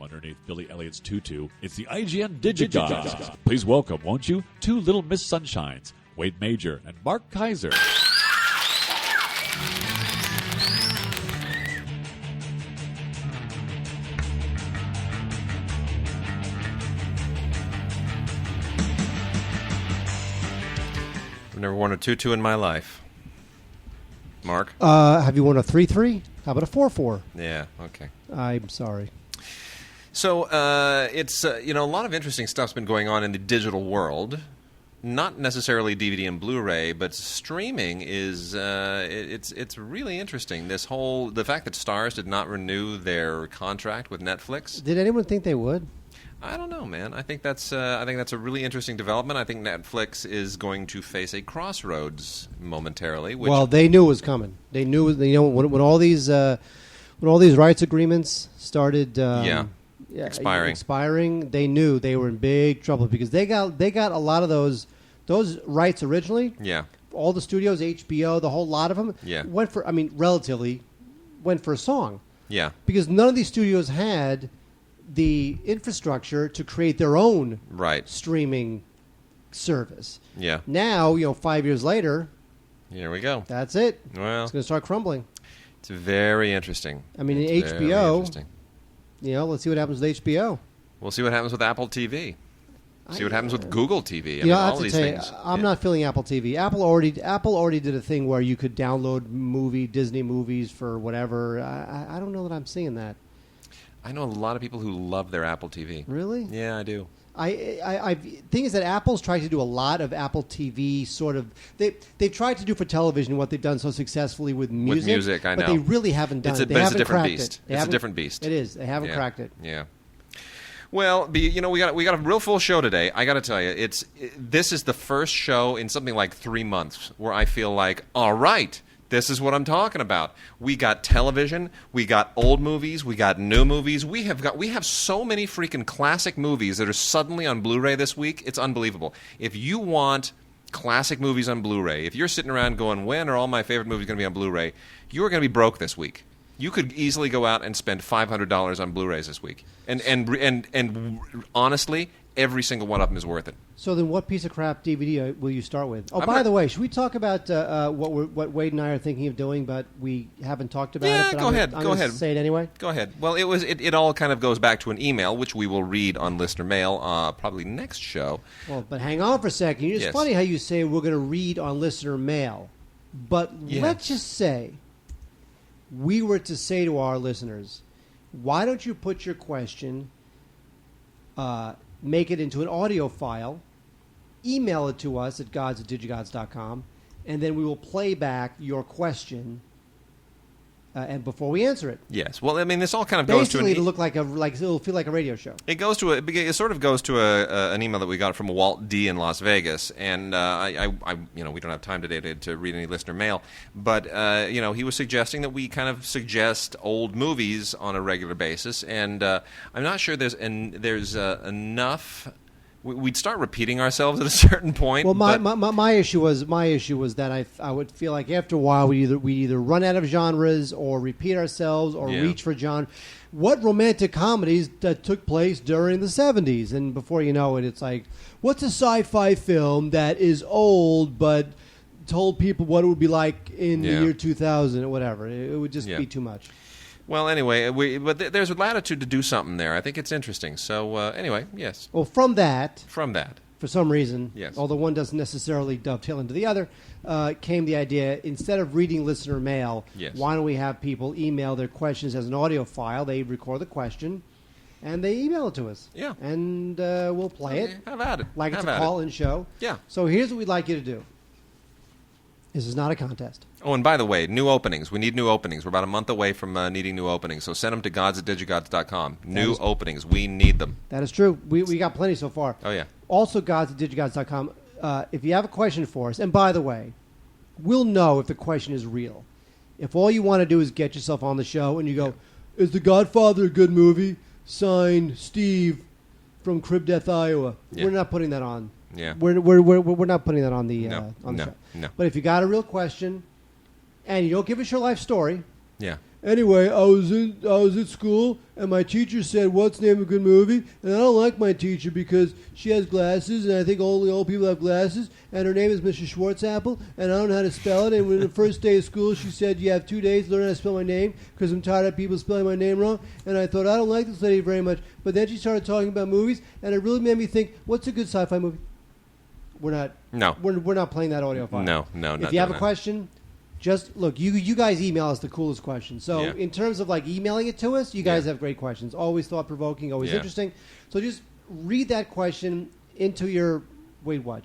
underneath Billy Elliot's tutu. It's the IGN Digigods. Please welcome, won't you, two little Miss Sunshines, Wade Major and Mark Kaiser. I've never worn a tutu in my life. Mark? Have you worn a 3-3? How about a 4-4? Yeah, okay. I'm sorry. So it's a lot of interesting stuff's been going on in the digital world. Not necessarily DVD and Blu-ray, but streaming is it's really interesting. The fact that Starz did not renew their contract with Netflix. Did anyone think they would? I don't know, man. I think that's a really interesting development. I think Netflix is going to face a crossroads momentarily. Well, they knew it was coming. They knew, when all these rights agreements started expiring, they knew they were in big trouble because they got a lot of those rights originally. Yeah. All the studios, HBO, the whole lot of them. Yeah. Went for a song. Yeah. Because none of these studios had the infrastructure to create their own streaming service. Yeah. Now, 5 years later, here we go. That's it. Well, it's going to start crumbling. It's very interesting. I mean, in HBO, let's see what happens with HBO. We'll see what happens with Apple TV. See what happens with Google TV. All these things. I'm not feeling Apple TV. Apple already did a thing where you could download Disney movies for whatever. I don't know that I'm seeing that. I know a lot of people who love their Apple TV. Really? Yeah, I do. Thing is that Apple's tried to do a lot of Apple TV sort of. They've tried to do for television what they've done so successfully with music. With music, I know. But they really haven't done it. It's a different beast. It's a different beast. It is. They haven't cracked it. Yeah. Well, we got a real full show today. I got to tell you, this is the first show in something like 3 months where I feel like, all right, this is what I'm talking about. We got television, we got old movies, we got new movies. We have so many freaking classic movies that are suddenly on Blu-ray this week. It's unbelievable. If you want classic movies on Blu-ray, if you're sitting around going, when are all my favorite movies going to be on Blu-ray? You are going to be broke this week. You could easily go out and spend $500 on Blu-rays this week, and honestly, every single one of them is worth it. So then, what piece of crap DVD will you start with? Oh, by the way, should we talk about what Wade and I are thinking of doing, but we haven't talked about it? Yeah, but go ahead. I'm gonna say it anyway. Go ahead. Well, it all kind of goes back to an email, which we will read on listener mail probably next show. Well, but hang on for a second. It's funny how you say we're going to read on listener mail, but let's just say we were to say to our listeners, why don't you put your question, make it into an audio file, email it to us at gods@digigods.com, and then we will play back your question and before we answer it. Yes. Well, I mean, this all kind of goes to it'll look it'll feel like a radio show. It sort of goes to an email that we got from Walt D in Las Vegas, and I we don't have time today to read any listener mail, but he was suggesting that we kind of suggest old movies on a regular basis, and I'm not sure there's enough. We'd start repeating ourselves at a certain point. Well, my issue was that I would feel like after a while we either run out of genres or repeat ourselves or reach for genre. What romantic comedies that took place during the 70s, and before you know it, it's like, what's a sci-fi film that is old but told people what it would be like in the year 2000 or whatever? It would just be too much. Well, anyway, but there's a latitude to do something there. I think it's interesting. So, anyway, yes. Well, from that, for some reason, yes, although one doesn't necessarily dovetail into the other, came the idea, instead of reading listener mail, why don't we have people email their questions as an audio file? They record the question, and they email it to us. Yeah. And we'll play it. Have at it. Like it's a call-in show. Yeah. So here's what we'd like you to do. This is not a contest. Oh, and by the way, new openings. We need new openings. We're about a month away from needing new openings. So send them to gods@digigods.com. New openings. We need them. That is true. We got plenty so far. Oh, yeah. Also, gods@digigods.com. If you have a question for us, and by the way, we'll know if the question is real. If all you want to do is get yourself on the show and you go, is The Godfather a good movie? Signed, Steve from Crib Death, Iowa. Yeah. We're not putting that on. Yeah, we're not putting that on the show. No. But if you got a real question, and you don't give us your life story, Yeah. Anyway, I was at school, and my teacher said, "What's the name of a good movie?" And I don't like my teacher because she has glasses, and I think only old people have glasses. And her name is Mrs. Schwartzapple, and I don't know how to spell it. And when the first day of school, she said, "You have 2 days to learn how to spell my name because I'm tired of people spelling my name wrong." And I thought, I don't like this lady very much. But then she started talking about movies, and it really made me think, what's a good sci-fi movie? We're not. No. We're not playing that audio file. No. If you have a question. Just look, you guys email us the coolest questions. So in terms of like emailing it to us, you guys have great questions. Always thought-provoking, always interesting. So just read that question into your,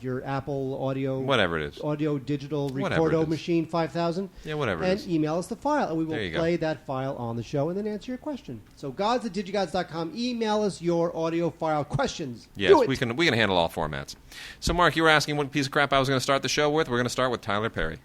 your Apple Audio... Whatever it is. Audio Digital Recordo Machine 5000. Yeah, whatever it is. And email us the file, and we will play that file on the show and then answer your question. So gods@digigods.com. Email us your audio file questions. Yes, we can handle all formats. So, Mark, you were asking what piece of crap I was going to start the show with. We're going to start with Tyler Perry.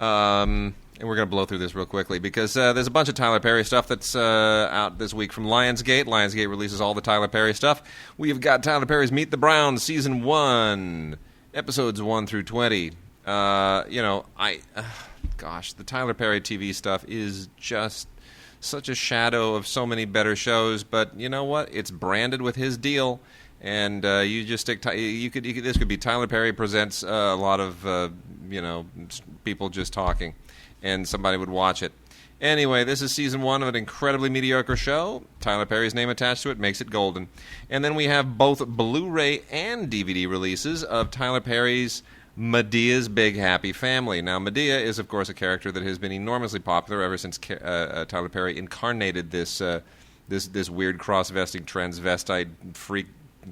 And we're going to blow through this real quickly because there's a bunch of Tyler Perry stuff that's out this week from Lionsgate. Lionsgate releases all the Tyler Perry stuff. We've got Tyler Perry's Meet the Browns, Season 1, Episodes 1 through 20. The Tyler Perry TV stuff is just such a shadow of so many better shows. But you know what? It's branded with his deal. And you just stick. This could be Tyler Perry presents a lot of people just talking, and somebody would watch it. Anyway, this is season 1 of an incredibly mediocre show. Tyler Perry's name attached to it makes it golden. And then we have both Blu-ray and DVD releases of Tyler Perry's Medea's Big Happy Family. Now, Medea is, of course, a character that has been enormously popular ever since Tyler Perry incarnated this weird cross-vesting transvestite freak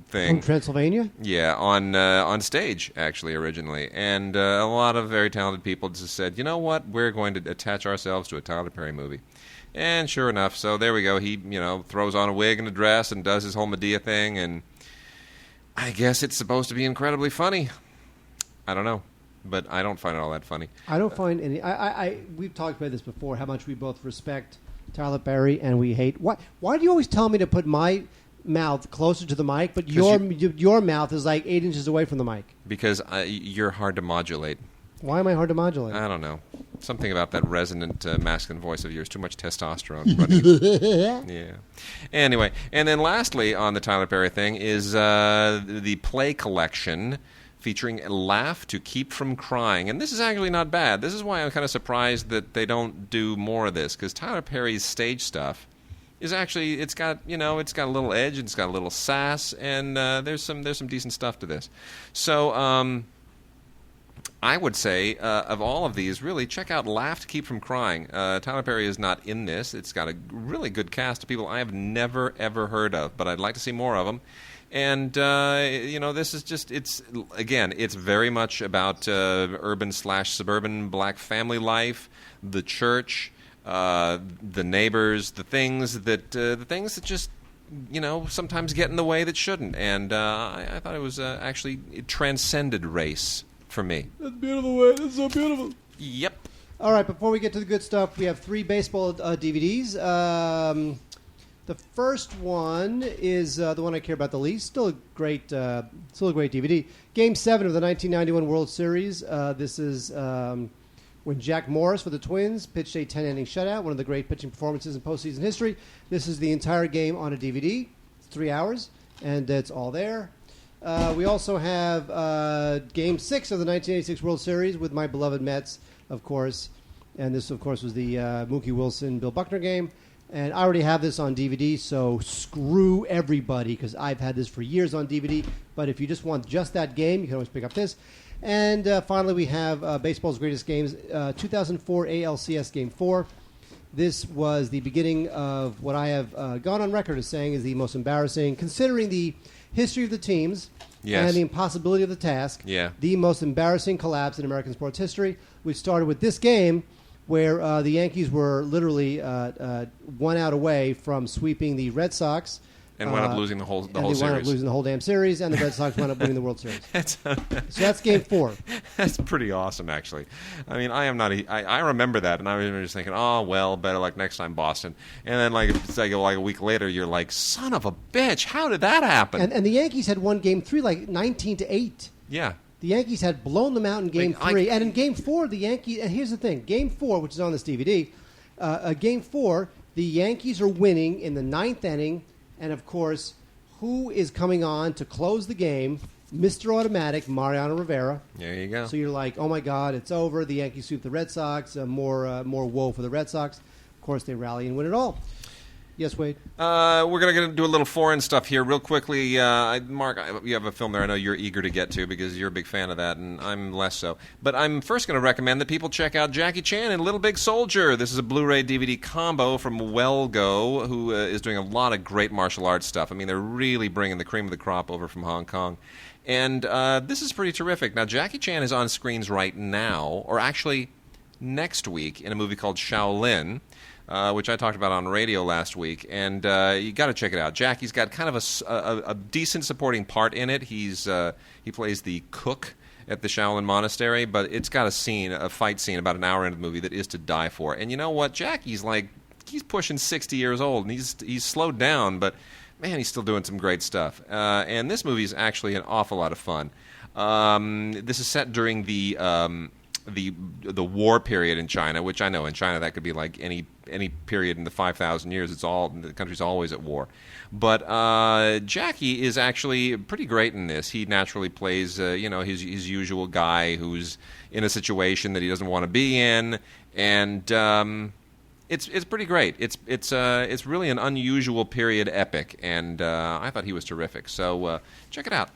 thing from Transylvania. Yeah, on stage actually originally, and a lot of very talented people just said, you know what, we're going to attach ourselves to a Tyler Perry movie, and sure enough, so there we go. He throws on a wig and a dress and does his whole Medea thing, and I guess it's supposed to be incredibly funny. I don't know, but I don't find it all that funny. I don't find any. We've talked about this before. How much we both respect Tyler Perry and we hate. Why do you always tell me to put my mouth closer to the mic, but your mouth is like 8 inches away from the mic? Because you're hard to modulate. Why am I hard to modulate? I don't know. Something about that resonant masculine voice of yours. Too much testosterone running. Yeah. Anyway, and then lastly on the Tyler Perry thing is the play collection featuring Laugh to Keep from Crying. And this is actually not bad. This is why I'm kind of surprised that they don't do more of this, because Tyler Perry's stage stuff is actually, it's got a little edge, and it's got a little sass, and there's some decent stuff to this. So I would say of all of these, really check out Laugh to Keep from Crying. Tyler Perry is not in this. It's got a really good cast of people I have never ever heard of, but I'd like to see more of them. And this is just, it's very much about urban/suburban black family life, the church, the neighbors, the things that just sometimes get in the way that shouldn't. And I thought it was it transcended race for me. That's beautiful, Wade. That's so beautiful. Yep. All right, before we get to the good stuff, we have 3 baseball DVDs. The first one is the one I care about the least. Still a great DVD. Game 7 of the 1991 World Series. This is when Jack Morris for the Twins pitched a 10-inning shutout, one of the great pitching performances in postseason history. This is the entire game on a DVD. It's 3 hours, and it's all there. We also have Game 6 of the 1986 World Series with my beloved Mets, of course. And this, of course, was the Mookie Wilson-Bill Buckner game. And I already have this on DVD, so screw everybody, because I've had this for years on DVD. But if you just want just that game, you can always pick up this. And finally, we have Baseball's Greatest Games, 2004 ALCS Game 4. This was the beginning of what I have gone on record as saying is the most embarrassing, considering the history of the teams and the impossibility of the task, the most embarrassing collapse in American sports history. We started with this game, where the Yankees were literally 1 out away from sweeping the Red Sox. And wound up losing the whole series. They wound up losing the whole damn series, and the Red Sox wound up winning the World Series. So that's Game 4. That's pretty awesome, actually. I mean, I remember that, and I was just thinking, oh, well, better luck next time, Boston. And then, like a week later, you're like, son of a bitch, how did that happen? And the Yankees had won Game 3 like 19-8. Yeah. The Yankees had blown them out in Game 3. And in Game 4, the Yankees... And here's the thing. Game 4, which is on this DVD, Game 4, the Yankees are winning in the 9th inning. And, of course, who is coming on to close the game? Mr. Automatic, Mariano Rivera. There you go. So you're like, oh, my God, it's over. The Yankees sweep the Red Sox. More woe for the Red Sox. Of course, they rally and win it all. Yes, Wade? We're going to do a little foreign stuff here real quickly. Mark, you have a film there I know you're eager to get to because you're a big fan of that, and I'm less so. But I'm first going to recommend that people check out Jackie Chan in Little Big Soldier. This is a Blu-ray DVD combo from Wellgo, who is doing a lot of great martial arts stuff. I mean, they're really bringing the cream of the crop over from Hong Kong. And this is pretty terrific. Now, Jackie Chan is on screens right now, or actually next week, in a movie called Shaolin, which I talked about on radio last week, and you got to check it out. Jackie's got kind of a decent supporting part in it. He plays the cook at the Shaolin Monastery, but it's got a fight scene about an hour into the movie that is to die for. And you know what? Jackie's he's pushing 60 years old, and he's slowed down, but man, he's still doing some great stuff. And this movie is actually an awful lot of fun. This is set during the war period in China, which I know in China that could be like any period in the 5,000 years. The country's always at war. But Jackie is actually pretty great in this. He naturally plays his usual guy who's in a situation that he doesn't want to be in, and it's pretty great. It's really an unusual period epic, and I thought he was terrific. So check it out.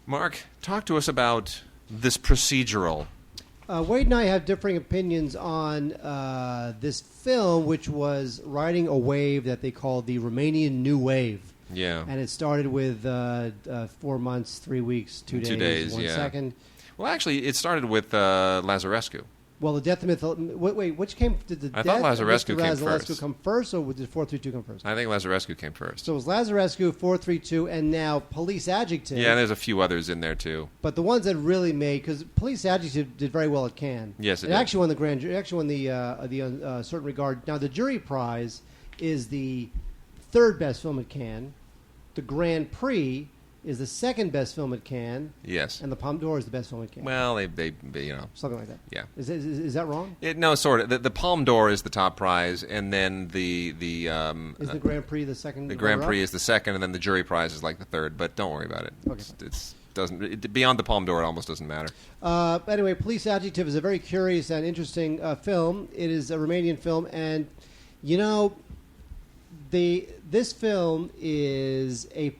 Mark, talk to us about this procedural. Wade and I have differing opinions on this film, which was riding a wave that they called the Romanian New Wave. Yeah. And it started with 4 months, 3 weeks, 2 days, 1 second. Well, actually, it started with Lazarescu. Well, the Death of Myth... Wait, which came... I thought Lazarescu came first. Come first, or did 432 come first? I think Lazarescu came first. So it was Lazarescu, 432, and now Police Adjective. Yeah, and there's a few others in there, too. But the ones that really made... Because Police Adjective did very well at Cannes. Yes, it did. actually won the grand... It actually won the certain regard... Now, the jury prize is the third best film at Cannes. The Grand Prix is the second best film at Cannes. Yes. And the Palme d'Or is the best film at Cannes. Well, they something like that. Yeah. Is that wrong? No, sort of. The Palme d'Or is the top prize, and then the is the Grand Prix the second? The Grand Prix is the second, and then the jury prize is like the third. But don't worry about it. Okay. Beyond the Palme d'Or, it almost doesn't matter. Anyway, Police Adjective is a very curious and interesting film. It is a Romanian film, and this film is a.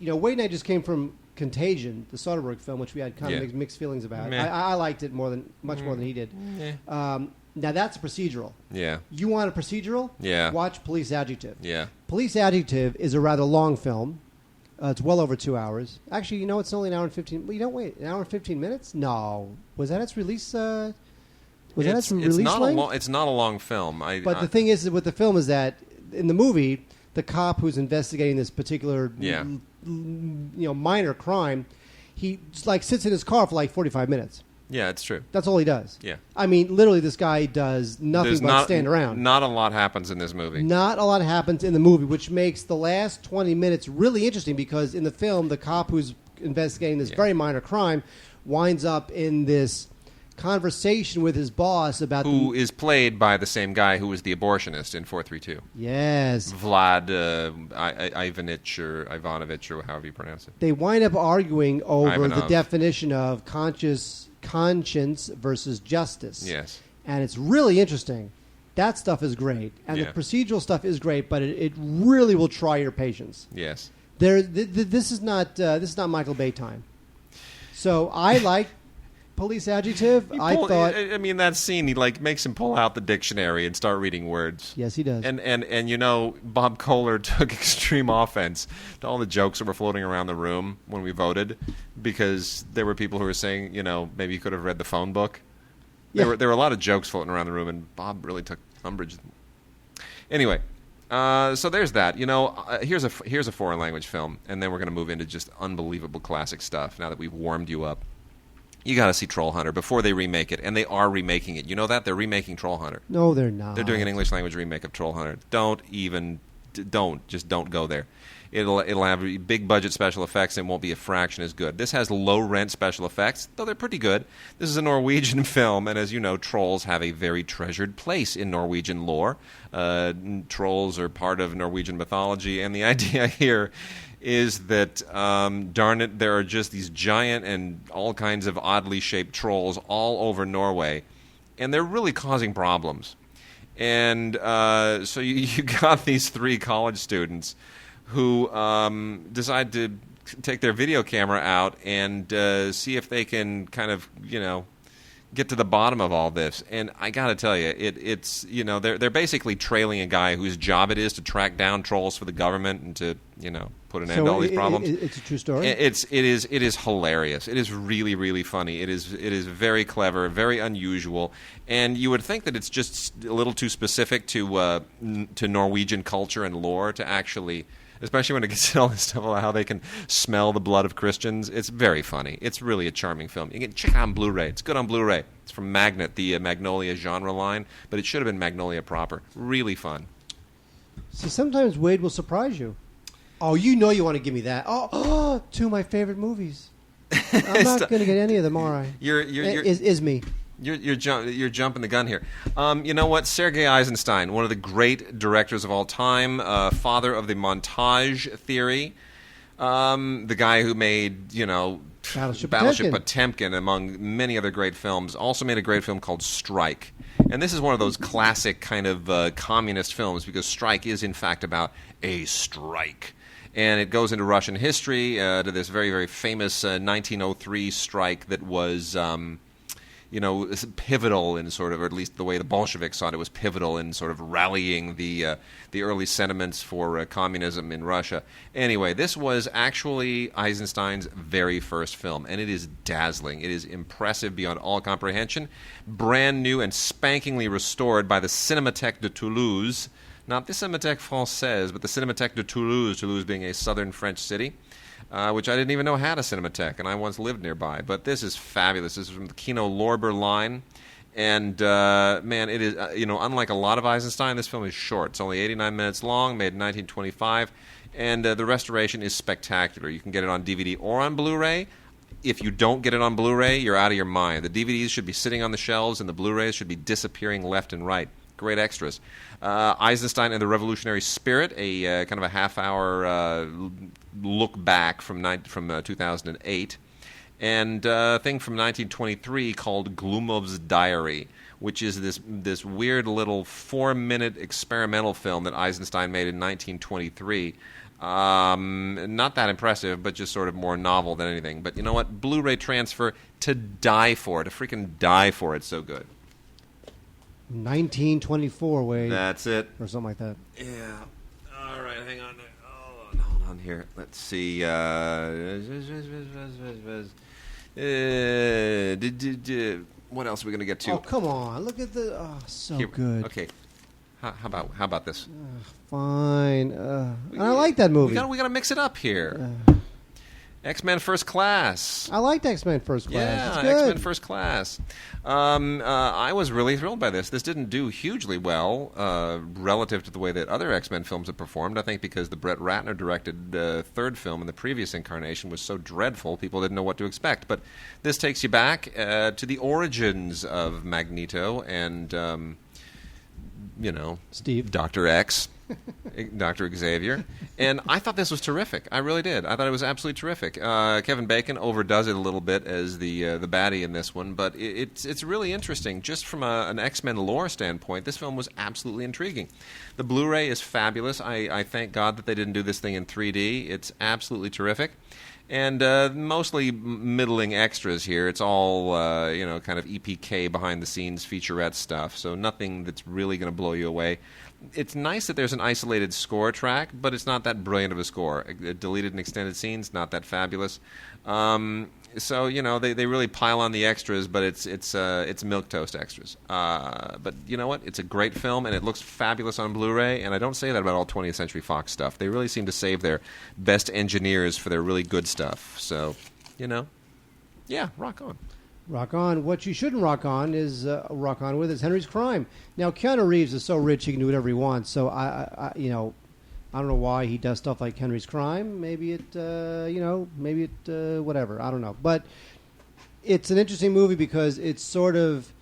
Wade and I just came from Contagion, the Soderbergh film, which we had kind of mixed feelings about. I liked it much more than he did. Now that's a procedural. Yeah. You want a procedural? Yeah. Watch Police Adjective. Yeah. Police Adjective is a rather long film. It's well over 2 hours. Actually, it's only an hour and 15. Well, an hour and 15 minutes? No. Was that its release? It's not a long film. But the thing is with the film is that in the movie, the cop who's investigating this particular minor crime, he sits in his car for 45 minutes. Yeah, it's true. That's all he does. Yeah. I mean, literally, this guy does nothing but stand around. Not a lot happens in this movie. Not a lot happens in the movie, which makes the last 20 minutes really interesting because in the film, the cop who's investigating this very minor crime winds up in this conversation with his boss about who is played by the same guy who was the abortionist in 432. Yes. Vlad Ivanovich, or however you pronounce it. They wind up arguing over the definition of conscience versus justice. Yes. And it's really interesting. That stuff is great. And the procedural stuff is great, but it really will try your patience. Yes. This is not Michael Bay time. So I like Police Adjective. I mean, that scene, he makes him pull out the dictionary and start reading words. Yes, he does. And Bob Kohler took extreme offense to all the jokes that were floating around the room when we voted, because there were people who were saying, maybe you could have read the phone book. There were a lot of jokes floating around the room, and Bob really took umbrage. Anyway, so there's that. Here's a foreign language film, and then we're going to move into just unbelievable classic stuff. Now that we've warmed you up. You got to see Troll Hunter before they remake it, and they are remaking it. You know that? They're remaking Troll Hunter. No, they're not. They're doing an English language remake of Troll Hunter. Don't go there. It'll have big budget special effects and won't be a fraction as good. This has low rent special effects, though they're pretty good. This is a Norwegian film, and as you know, trolls have a very treasured place in Norwegian lore. Trolls are part of Norwegian mythology, and the idea here is that, darn it, there are just these giant and all kinds of oddly shaped trolls all over Norway, and they're really causing problems. And so you got these 3 college students who decide to take their video camera out and see if they can kind of, get to the bottom of all this. And I got to tell you, it's they're basically trailing a guy whose job it is to track down trolls for the government and to put an end to all these problems. It's a true story. It is hilarious. It is really, really funny. It is very clever, very unusual, and you would think that it's just a little too specific to Norwegian culture and lore to actually. Especially when it gets to all this stuff about how they can smell the blood of Christians. It's very funny. It's really a charming film. You can check it out on Blu-ray. It's good on Blu-ray. It's from Magnet, the Magnolia genre line, but it should have been Magnolia proper. Really fun. See, sometimes Wade will surprise you. Oh, you want to give me that. Oh, 2 of my favorite movies. I'm not going to get any of them, are I? Is me. You're jumping the gun here. You know what? Sergei Eisenstein, one of the great directors of all time, father of the montage theory, the guy who made, Battleship Potemkin, among many other great films, also made a great film called Strike. And this is one of those classic kind of communist films because Strike is, in fact, about a strike. And it goes into Russian history to this very, very famous 1903 strike that was... pivotal in sort of, or at least the way the Bolsheviks thought it was pivotal in sort of rallying the early sentiments for communism in Russia. Anyway, this was actually Eisenstein's very first film, and it is dazzling. It is impressive beyond all comprehension. Brand new and spankingly restored by the Cinémathèque de Toulouse. Not the Cinémathèque Française, but the Cinémathèque de Toulouse, Toulouse being a southern French city. Which I didn't even know had a Cinémathèque, and I once lived nearby. But this is fabulous. This is from the Kino Lorber line. And, man, it is, unlike a lot of Eisenstein, this film is short. It's only 89 minutes long, made in 1925. And the restoration is spectacular. You can get it on DVD or on Blu-ray. If you don't get it on Blu-ray, you're out of your mind. The DVDs should be sitting on the shelves, and the Blu-rays should be disappearing left and right. Great extras. Eisenstein and the Revolutionary Spirit, a kind of a half-hour look back from 2008, and a thing from 1923 called Gloomov's Diary, which is this weird little 4-minute experimental film that Eisenstein made in 1923. Not that impressive, but just sort of more novel than anything. But you know what? Blu-ray transfer, to die for, to freaking die for. It's so good. 1924, Wade. That's it. Or something like that. Yeah. All right, hang on. Hold on here. Let's see. What else are we going to get to? Oh, come on. Look at the... Oh, so here, good. Okay. How about this? Fine. I like that movie. We got to mix it up here. X-Men First Class. I liked X-Men First Class. Yeah, X-Men First Class. I was really thrilled by this. This didn't do hugely well relative to the way that other X-Men films have performed. I think because the Brett Ratner directed third film in the previous incarnation was so dreadful, people didn't know what to expect. But this takes you back to the origins of Magneto and, Steve. Dr. X. Dr. Xavier, and I thought this was terrific. I really did. I thought it was absolutely terrific. Kevin Bacon overdoes it a little bit as the baddie in this one, but it's really interesting. Just from an X-Men lore standpoint, this film was absolutely intriguing. The Blu-ray is fabulous. I thank God that they didn't do this thing in 3D. It's absolutely terrific. And mostly middling extras here. It's all, kind of EPK behind-the-scenes featurette stuff, so nothing that's really going to blow you away. It's nice that there's an isolated score track, but it's not that brilliant of a score. Deleted and extended scenes, not that fabulous. So they really pile on the extras, but it's milquetoast extras. But you know what? It's a great film, and it looks fabulous on Blu-ray. And I don't say that about all 20th Century Fox stuff. They really seem to save their best engineers for their really good stuff. So, yeah, rock on. Rock on. What you shouldn't rock on is Henry's Crime. Now, Keanu Reeves is so rich he can do whatever he wants. So I I don't know why he does stuff like Henry's Crime. Maybe it, whatever. I don't know. But it's an interesting movie because it's sort of,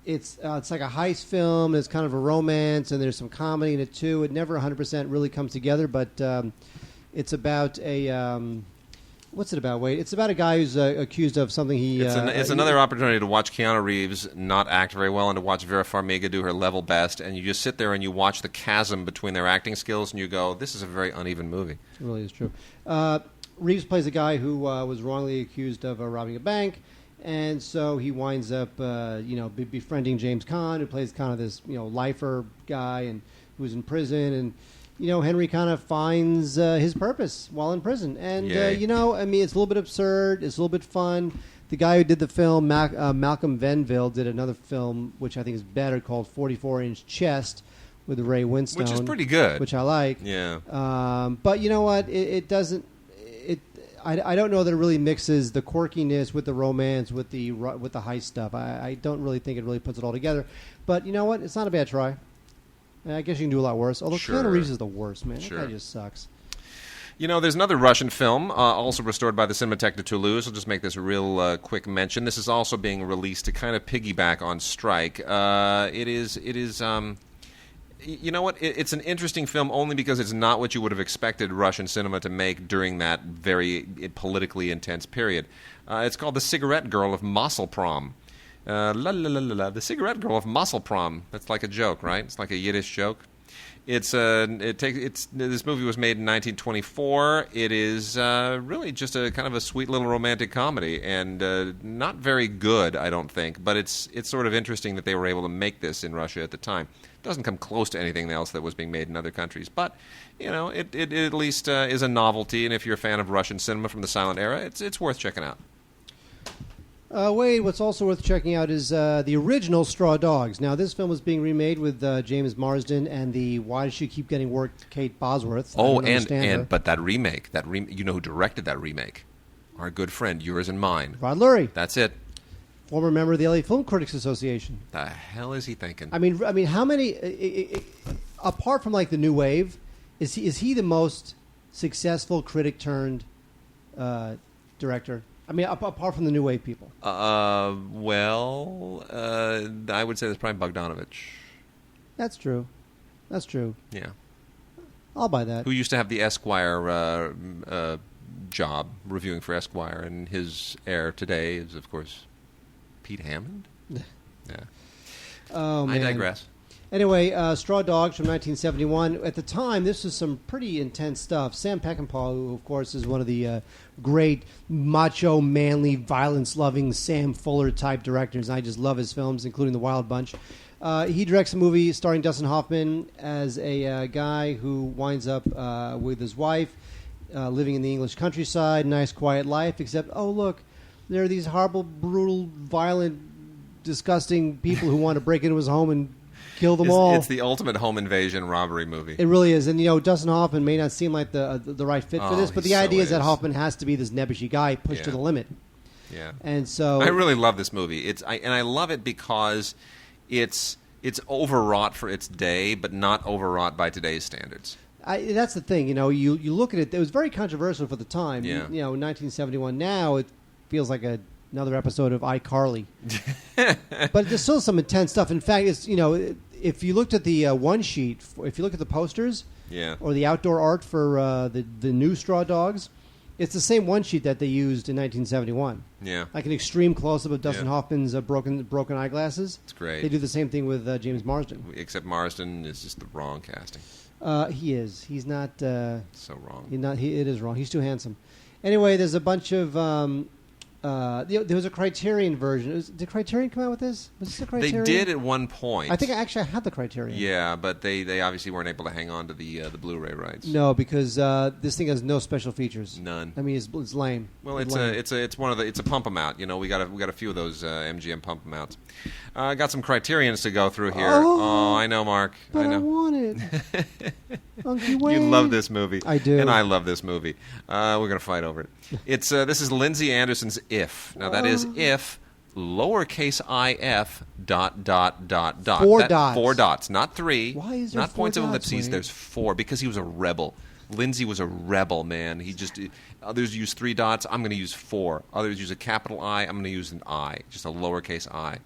it's like a heist film. It's kind of a romance, and there's some comedy in it too. It never 100% really comes together, but it's about a. What's it about? Wait, it's about a guy who's accused of something. It's another opportunity to watch Keanu Reeves not act very well and to watch Vera Farmiga do her level best, and you just sit there and you watch the chasm between their acting skills, and you go, "This is a very uneven movie." It really is true. Reeves plays a guy who was wrongly accused of robbing a bank, and so he winds up, befriending James Caan, who plays kind of this, lifer guy, and who's in prison, and. Henry kind of finds his purpose while in prison. And, it's a little bit absurd. It's a little bit fun. The guy who did the film, Malcolm Venville, did another film, which I think is better, called 44-Inch Chest with Ray Winstone. Which is pretty good. Which I like. Yeah. But you know what? It doesn't... I don't know that it really mixes the quirkiness with the romance, with the heist stuff. I don't really think it really puts it all together. But you know what? It's not a bad try. I guess you can do a lot worse. Although Keanu Reeves is the worst, man. That guy just sucks. There's another Russian film, also restored by the Cinémathèque de Toulouse. I'll just make this a real quick mention. This is also being released to kind of piggyback on Strike. It is. You know what? It's an interesting film only because it's not what you would have expected Russian cinema to make during that very politically intense period. It's called The Cigarette Girl of Mosselprom. The Cigarette Girl of Mosselprom. That's like a joke, right? It's like a Yiddish joke. This movie was made in 1924. It is really just a kind of a sweet little romantic comedy, and not very good, I don't think. But it's sort of interesting that they were able to make this in Russia at the time. It doesn't come close to anything else that was being made in other countries, but it at least is a novelty. And if you're a fan of Russian cinema from the silent era, it's worth checking out. What's also worth checking out is the original Straw Dogs. Now, this film is being remade with James Marsden and the Why Does She Keep Getting Worked Kate Bosworth. But that remake, you know who directed that remake? Our good friend, yours and mine. Rod Lurie. That's it. Former member of the LA Film Critics Association. The hell is he thinking? I mean, how many, apart from like the New Wave, is he the most successful critic turned director? I mean, apart from the New Wave people. I would say that's probably Bogdanovich. That's true. Yeah. I'll buy that. Who used to have the Esquire job, reviewing for Esquire, and his heir today is, of course, Pete Hammond? Yeah. Oh, man. I digress. Anyway, Straw Dogs from 1971. At the time, this was some pretty intense stuff. Sam Peckinpah, who, of course, is one of the great macho, manly, violence-loving Sam Fuller-type directors. I just love his films, including The Wild Bunch. He directs a movie starring Dustin Hoffman as a guy who winds up with his wife, living in the English countryside, nice, quiet life, except, oh, look, there are these horrible, brutal, violent, disgusting people who want to break into his home and kill them all. It's the ultimate home invasion robbery movie. It really is. And, Dustin Hoffman may not seem like the right fit for this, but the idea is that Hoffman has to be this nebbishy guy pushed to the limit. Yeah. And so... I really love this movie. I love it because it's overwrought for its day, but not overwrought by today's standards. That's the thing. You look at it. It was very controversial for the time. Yeah. 1971. Now it feels like another episode of iCarly. But there's still some intense stuff. In fact, it's if you looked at the one sheet, if you look at the posters, or the outdoor art for the new Straw Dogs, it's the same one sheet that they used in 1971. Yeah, like an extreme close-up of Dustin Hoffman's broken eyeglasses. It's great. They do the same thing with James Marsden. Except Marsden is just the wrong casting. He is. He's not. So wrong. It is wrong. He's too handsome. Anyway, there's a bunch of. There was a Criterion version. Did Criterion come out with this? Was this a Criterion? They did at one point. I think I had the Criterion. Yeah, but they obviously weren't able to hang on to the Blu-ray rights. No, because this thing has no special features. None. I mean, it's lame. Well, it's a pump 'em out. We got a few of those MGM pump 'em outs. I got some Criterions to go through here. Oh, I know, Mark. But I know. I want it. Funky Wayne. You love this movie. I do. And I love this movie. We're going to fight over it. This is Lindsay Anderson's If. Now, that is If lowercase if ... Four dots. 4 dots, not 3. Why is there not 4 points of dots, ellipses? Wade? There's 4 because he was a rebel. Lindsay was a rebel, man. He just others use 3 dots. I'm going to use 4. Others use a capital I. I'm going to use an I, just a lowercase I.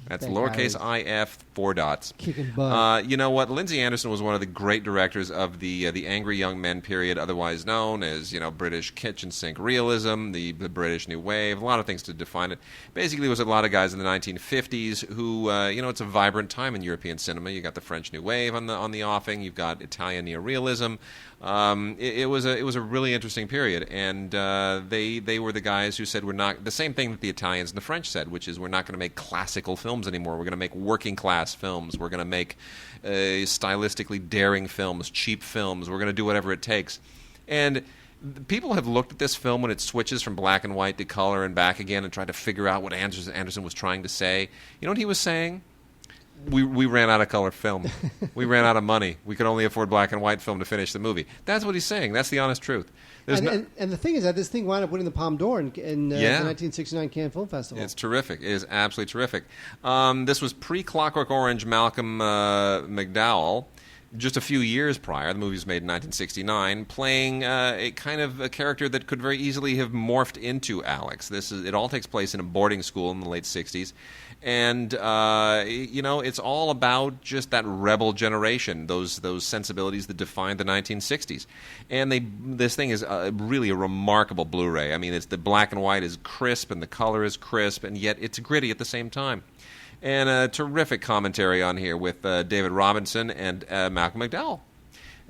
That's That lowercase guy if 4 dots. Kicking butt. You know what? Lindsay Anderson was one of the great directors of the angry young men period, otherwise known as British kitchen sink realism, the British New Wave. A lot of things to define it. Basically, it was a lot of guys in the 1950s who it's a vibrant time in European cinema. You got the French New Wave on the offing. You've got Italian neorealism. It was a really interesting period, and they were the guys who said we're not the same thing that the Italians and the French said, which is we're not going to make classical films anymore. We're going to make working class films. We're going to make stylistically daring films, cheap films. We're going to do whatever it takes. And people have looked at this film when it switches from black and white to color and back again and tried to figure out what Anderson was trying to say. You know what he was saying? We ran out of color film. We ran out of money. We could only afford black and white film to finish the movie. That's what he's saying. That's the honest truth. And the thing is that this thing wound up winning the Palme d'Or in the 1969 Cannes Film Festival. It's terrific. It is absolutely terrific. This was pre-Clockwork Orange Malcolm McDowell. Just a few years prior, the movie was made in 1969, playing a kind of a character that could very easily have morphed into Alex. It all takes place in a boarding school in the late 60s. And, it's all about just that rebel generation, those sensibilities that defined the 1960s. And this thing is really a remarkable Blu-ray. I mean, the black and white is crisp and the color is crisp, and yet it's gritty at the same time. And a terrific commentary on here with David Robinson and Malcolm McDowell.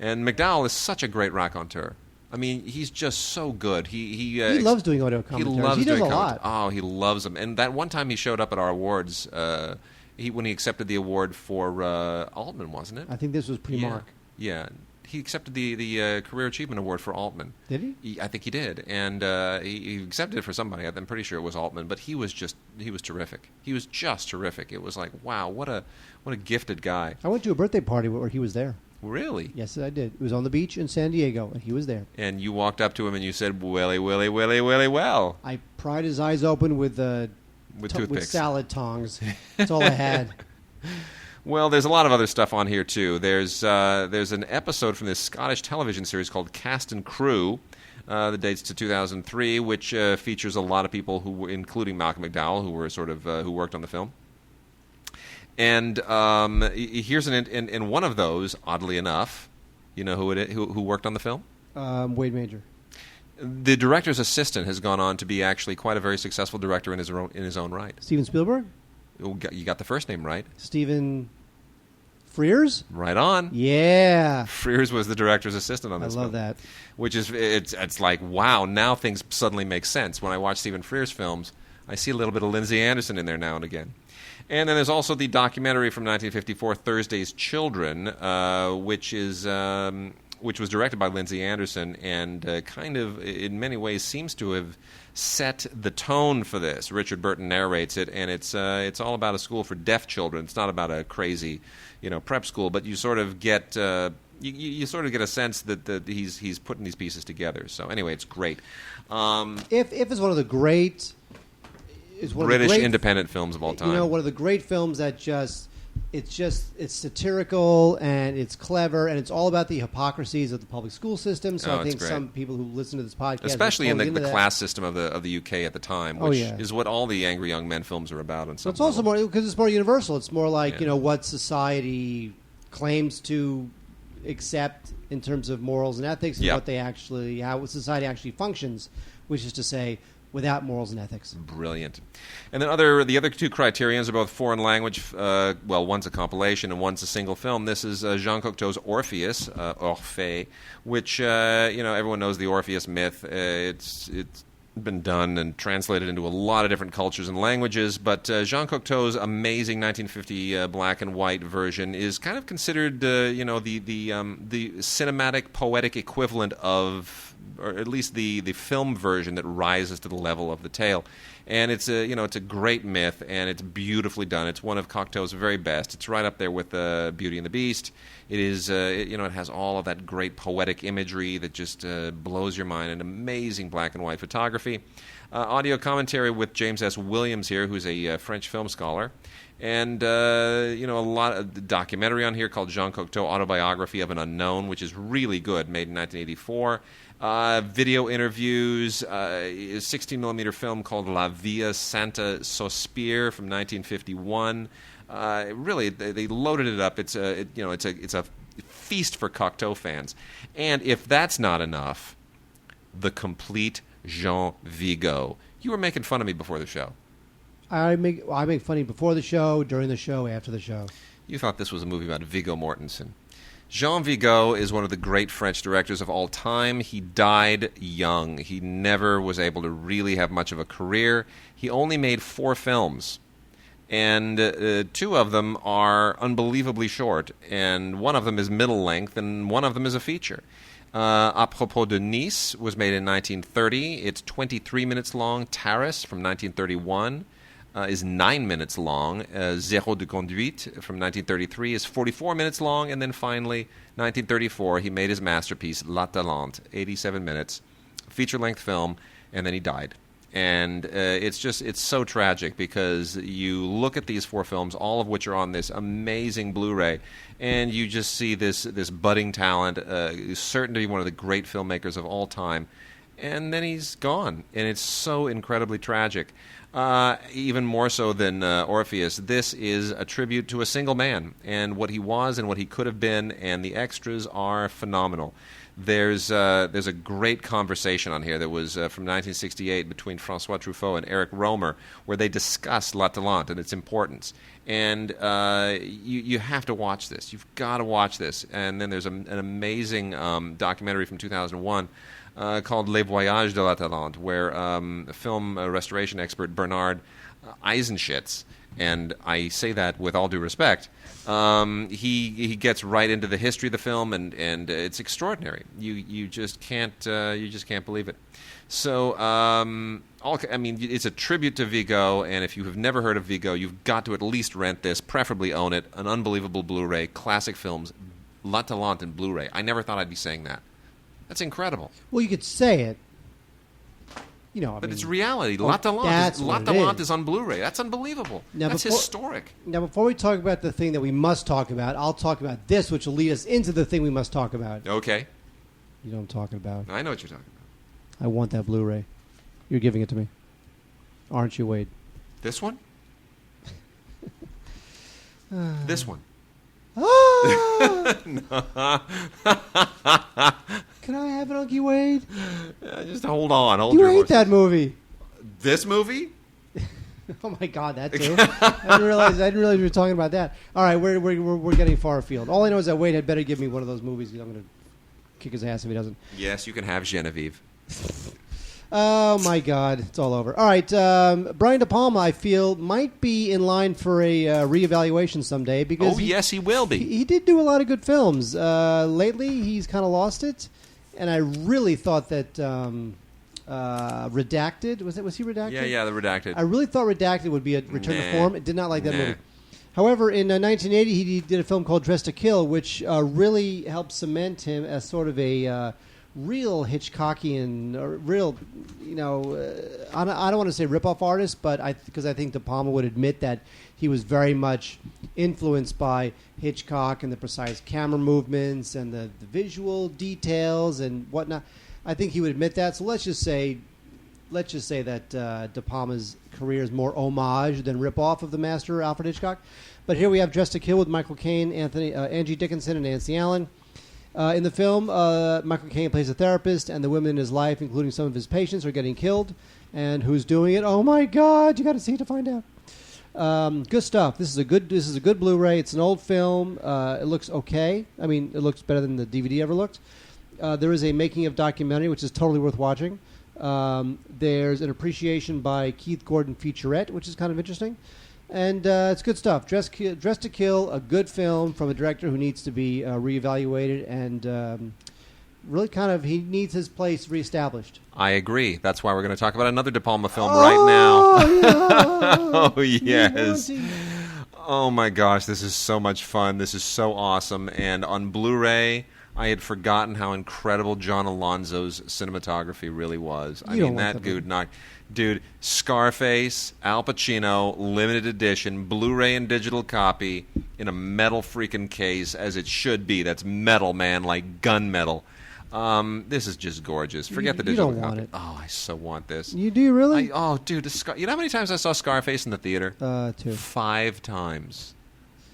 And McDowell is such a great raconteur. I mean, he's just so good. He loves doing audio commentaries. He does a lot. Oh, he loves them. And that one time he showed up at our awards, when he accepted the award for Altman, wasn't it? I think this was pre-Mark. Yeah. He accepted the Career Achievement Award for Altman. Did he? I think he did. And he accepted it for somebody. I'm pretty sure it was Altman. But he was terrific. He was just terrific. It was like, wow, what a gifted guy. I went to a birthday party where he was there. Really? Yes, I did. It was on the beach in San Diego, and he was there. And you walked up to him and you said, Willie, Willie, Willie, Willie, well. I pried his eyes open with toothpicks. With salad tongs. That's all I had. Well, there's a lot of other stuff on here, too. There's an episode from this Scottish television series called Cast and Crew that dates to 2003, which features a lot of people, including Malcolm McDowell, who were who worked on the film. And here's in one of those, oddly enough, you know who worked on the film? Wade Major. The director's assistant has gone on to be actually quite a very successful director in his own right. Steven Spielberg? You got the first name right. Stephen Frears? Right on. Yeah. Frears was the director's assistant on this film. I love that. Which is, it's like, wow, now things suddenly make sense. When I watch Stephen Frears films, I see a little bit of Lindsay Anderson in there now and again. And then there's also the documentary from 1954, Thursday's Children, which was directed by Lindsay Anderson and kind of, in many ways, seems to have set the tone for this. Richard Burton narrates it, and it's all about a school for deaf children. It's not about a crazy, prep school, but you sort of get you sort of get a sense that he's putting these pieces together. So anyway, it's great. If it's one of the great. British independent films of all time. One of the great films that it's satirical and it's clever and it's all about the hypocrisies of the public school system. So I think some people who listen to this podcast, especially in the class system of the UK at the time, which is what all the angry young men films are about. It's also more because it's more universal. It's more like what society claims to accept in terms of morals and ethics, and how society actually functions, which is to say, without morals and ethics. Brilliant. And then the other two criterions are both foreign language. One's a compilation and one's a single film. This is Jean Cocteau's Orpheus, Orphée, which everyone knows the Orpheus myth. It's been done and translated into a lot of different cultures and languages, but Jean Cocteau's amazing 1950 black and white version is kind of considered the cinematic poetic equivalent of, or at least the film version that rises to the level of the tale. And it's a great myth, and it's beautifully done. It's one of Cocteau's very best. It's right up there with Beauty and the Beast. It is, it has all of that great poetic imagery that just blows your mind, and amazing black and white photography. Audio commentary with James S. Williams here, who's a French film scholar. And, a lot of documentary on here called Jean Cocteau, Autobiography of an Unknown, which is really good, made in 1984. Video interviews, a 16-millimeter film called La Via Santa Sospir from 1951. Really, they loaded it up. It's a feast for Cocteau fans. And if that's not enough, the complete Jean Vigo. You were making fun of me before the show. I make fun of you before the show, during the show, after the show. You thought this was a movie about Viggo Mortensen. Jean Vigo is one of the great French directors of all time. He died young. He never was able to really have much of a career. He only made 4 films. And 2 of them are unbelievably short. And one of them is middle length, and one of them is a feature. A Propos de Nice was made in 1930. It's 23 minutes long. Taras from 1931 is 9 minutes long. Zéro de Conduite from 1933 is 44 minutes long. And then finally, 1934, he made his masterpiece, La Talente, 87 minutes, feature-length film, and then he died. And it's so tragic because you look at these 4 films, all of which are on this amazing Blu-ray, and you just see this budding talent, certain to be one of the great filmmakers of all time, and then he's gone. And it's so incredibly tragic. Even more so than Orpheus, this is a tribute to a single man and what he was and what he could have been, and the extras are phenomenal. There's a great conversation on here that was from 1968 between François Truffaut and Eric Romer, where they discuss La Talente and its importance. And you have to watch this. You've got to watch this. And then there's an amazing documentary from 2001 called Les Voyages de la Talente, where film restoration expert Bernard Eisenschitz, and I say that with all due respect, he gets right into the history of the film, and it's extraordinary. You just can't believe it. So it's a tribute to Vigo, and if you have never heard of Vigo, you've got to at least rent this, preferably own it. An unbelievable Blu-ray, classic films, La Talente and Blu-ray. I never thought I'd be saying that. That's incredible. Well, you could say it. But it's reality. La Talente is on Blu-ray. That's unbelievable. That's historic. Now, before we talk about the thing that we must talk about, I'll talk about this, which will lead us into the thing we must talk about. Okay. You know what I'm talking about. I know what you're talking about. I want that Blu-ray. You're giving it to me. Aren't you, Wade? This one? This one. Can I have it, Unky Wade? Just hold on. You hate that movie. This movie? Oh my God, that too. I didn't realize we were talking about that. All right, we're getting far afield. All I know is that Wade had better give me one of those movies because I'm going to kick his ass if he doesn't. Yes, you can have Genevieve. Oh my God, it's all over. All right, Brian De Palma, I feel, might be in line for a reevaluation someday because yes, he will be. He did do a lot of good films. Lately, he's kind of lost it, and I really thought that Redacted was he Redacted? Yeah, the Redacted. I really thought Redacted would be a return to form. I did not like that movie. However, in 1980, he did a film called Dressed to Kill, which really helped cement him as sort of a real Hitchcockian, real, I don't want to say rip-off artist, but because I think De Palma would admit that he was very much influenced by Hitchcock and the precise camera movements and the visual details and whatnot. I think he would admit that. So let's just say that De Palma's career is more homage than rip-off of the master Alfred Hitchcock. But here we have Dressed to Kill with Michael Caine, Angie Dickinson, and Nancy Allen. In the film, Michael Caine plays a therapist, and the women in his life, including some of his patients, are getting killed. And who's doing it? Oh my God! You got to see it to find out. Good stuff. This is a good Blu-ray. It's an old film. It looks okay. I mean, it looks better than the DVD ever looked. There is a making of documentary, which is totally worth watching. There's an appreciation by Keith Gordon featurette, which is kind of interesting. And it's good stuff. Dressed to Kill, a good film from a director who needs to be reevaluated and really he needs his place reestablished. I agree. That's why we're going to talk about another De Palma film right now. Yeah. Oh, yes. Oh, my gosh. This is so much fun. This is so awesome. And on Blu-ray, I had forgotten how incredible John Alonzo's cinematography really was. I You don't mean, want that that dude knocked. Dude, Scarface, Al Pacino, limited edition, Blu-ray and digital copy in a metal freaking case, as it should be. That's metal, man, like gunmetal. This is just gorgeous. Forget the digital You don't want copy. it. Oh, I so want this. You do really? Oh, dude, you know how many times I saw Scarface in the theater? 2. 5 times.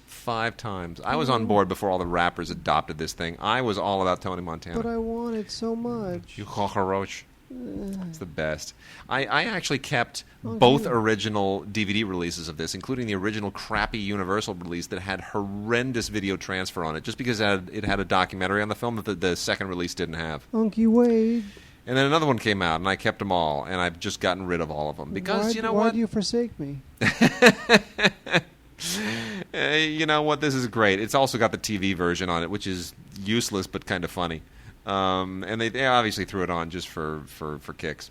5 times. I was on board before all the rappers adopted this thing. I was all about Tony Montana. But I want it so much. You cockroach. It's the best. I actually kept both original DVD releases of this, including the original crappy Universal release that had horrendous video transfer on it, just because it had a documentary on the film that the second release didn't have. Unky Wade. And then another one came out, and I kept them all, and I've just gotten rid of all of them. Because, you know what? Why do you forsake me? You know what? This is great. It's also got the TV version on it, which is useless but kind of funny. And they obviously threw it on just for kicks.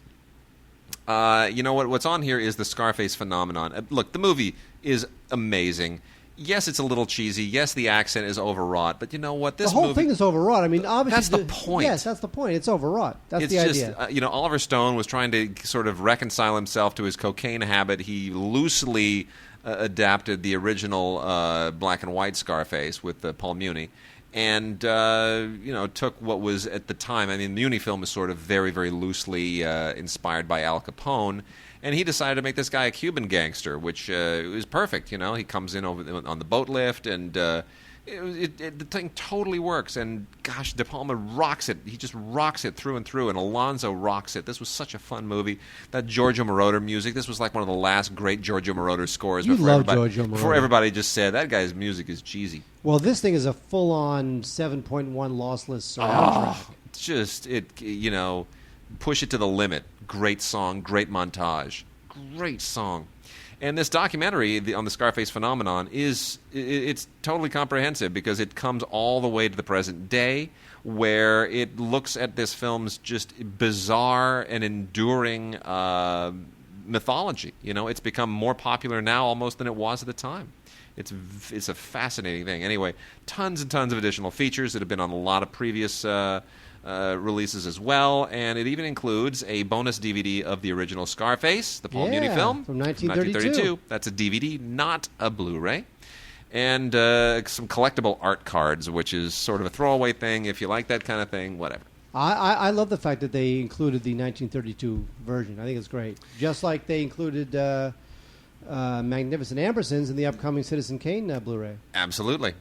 You know what? What's on here is the Scarface phenomenon. Look, the movie is amazing. Yes, it's a little cheesy. Yes, the accent is overwrought. But you know what? This the whole movie, thing is overwrought. I mean, obviously, that's the point. Yes, that's the point. It's overwrought. That's it's the just, idea. Oliver Stone was trying to sort of reconcile himself to his cocaine habit. He loosely adapted the original black and white Scarface with Paul Muni. And, took what was at the time, I mean, the Muni film is sort of very, very loosely inspired by Al Capone. And he decided to make this guy a Cuban gangster, which is perfect, you know. He comes in on the boat lift, and the thing totally works. And, gosh, De Palma rocks it. He just rocks it through and through, and Alonzo rocks it. This was such a fun movie. That Giorgio Moroder music, this was like one of the last great Giorgio Moroder scores. You love Giorgio Moroder. Before everybody just said, that guy's music is cheesy. Well, this thing is a full-on 7.1 lossless soundtrack. Push it to the limit. Great song, great montage. Great song. And this documentary on the Scarface phenomenon it's totally comprehensive because it comes all the way to the present day, where it looks at this film's just bizarre and enduring mythology. You know, it's become more popular now almost than it was at the time. It's a fascinating thing. Anyway, tons and tons of additional features that have been on a lot of previous releases as well, and it even includes a bonus DVD of the original Scarface, the Paul Muni film from 1932. That's a DVD, not a Blu-ray. And some collectible art cards, which is sort of a throwaway thing. If you like that kind of thing, whatever. I love the fact that they included the 1932 version. I think it's great. Just like they included Magnificent Ambersons in the upcoming Citizen Kane Blu-ray. Absolutely.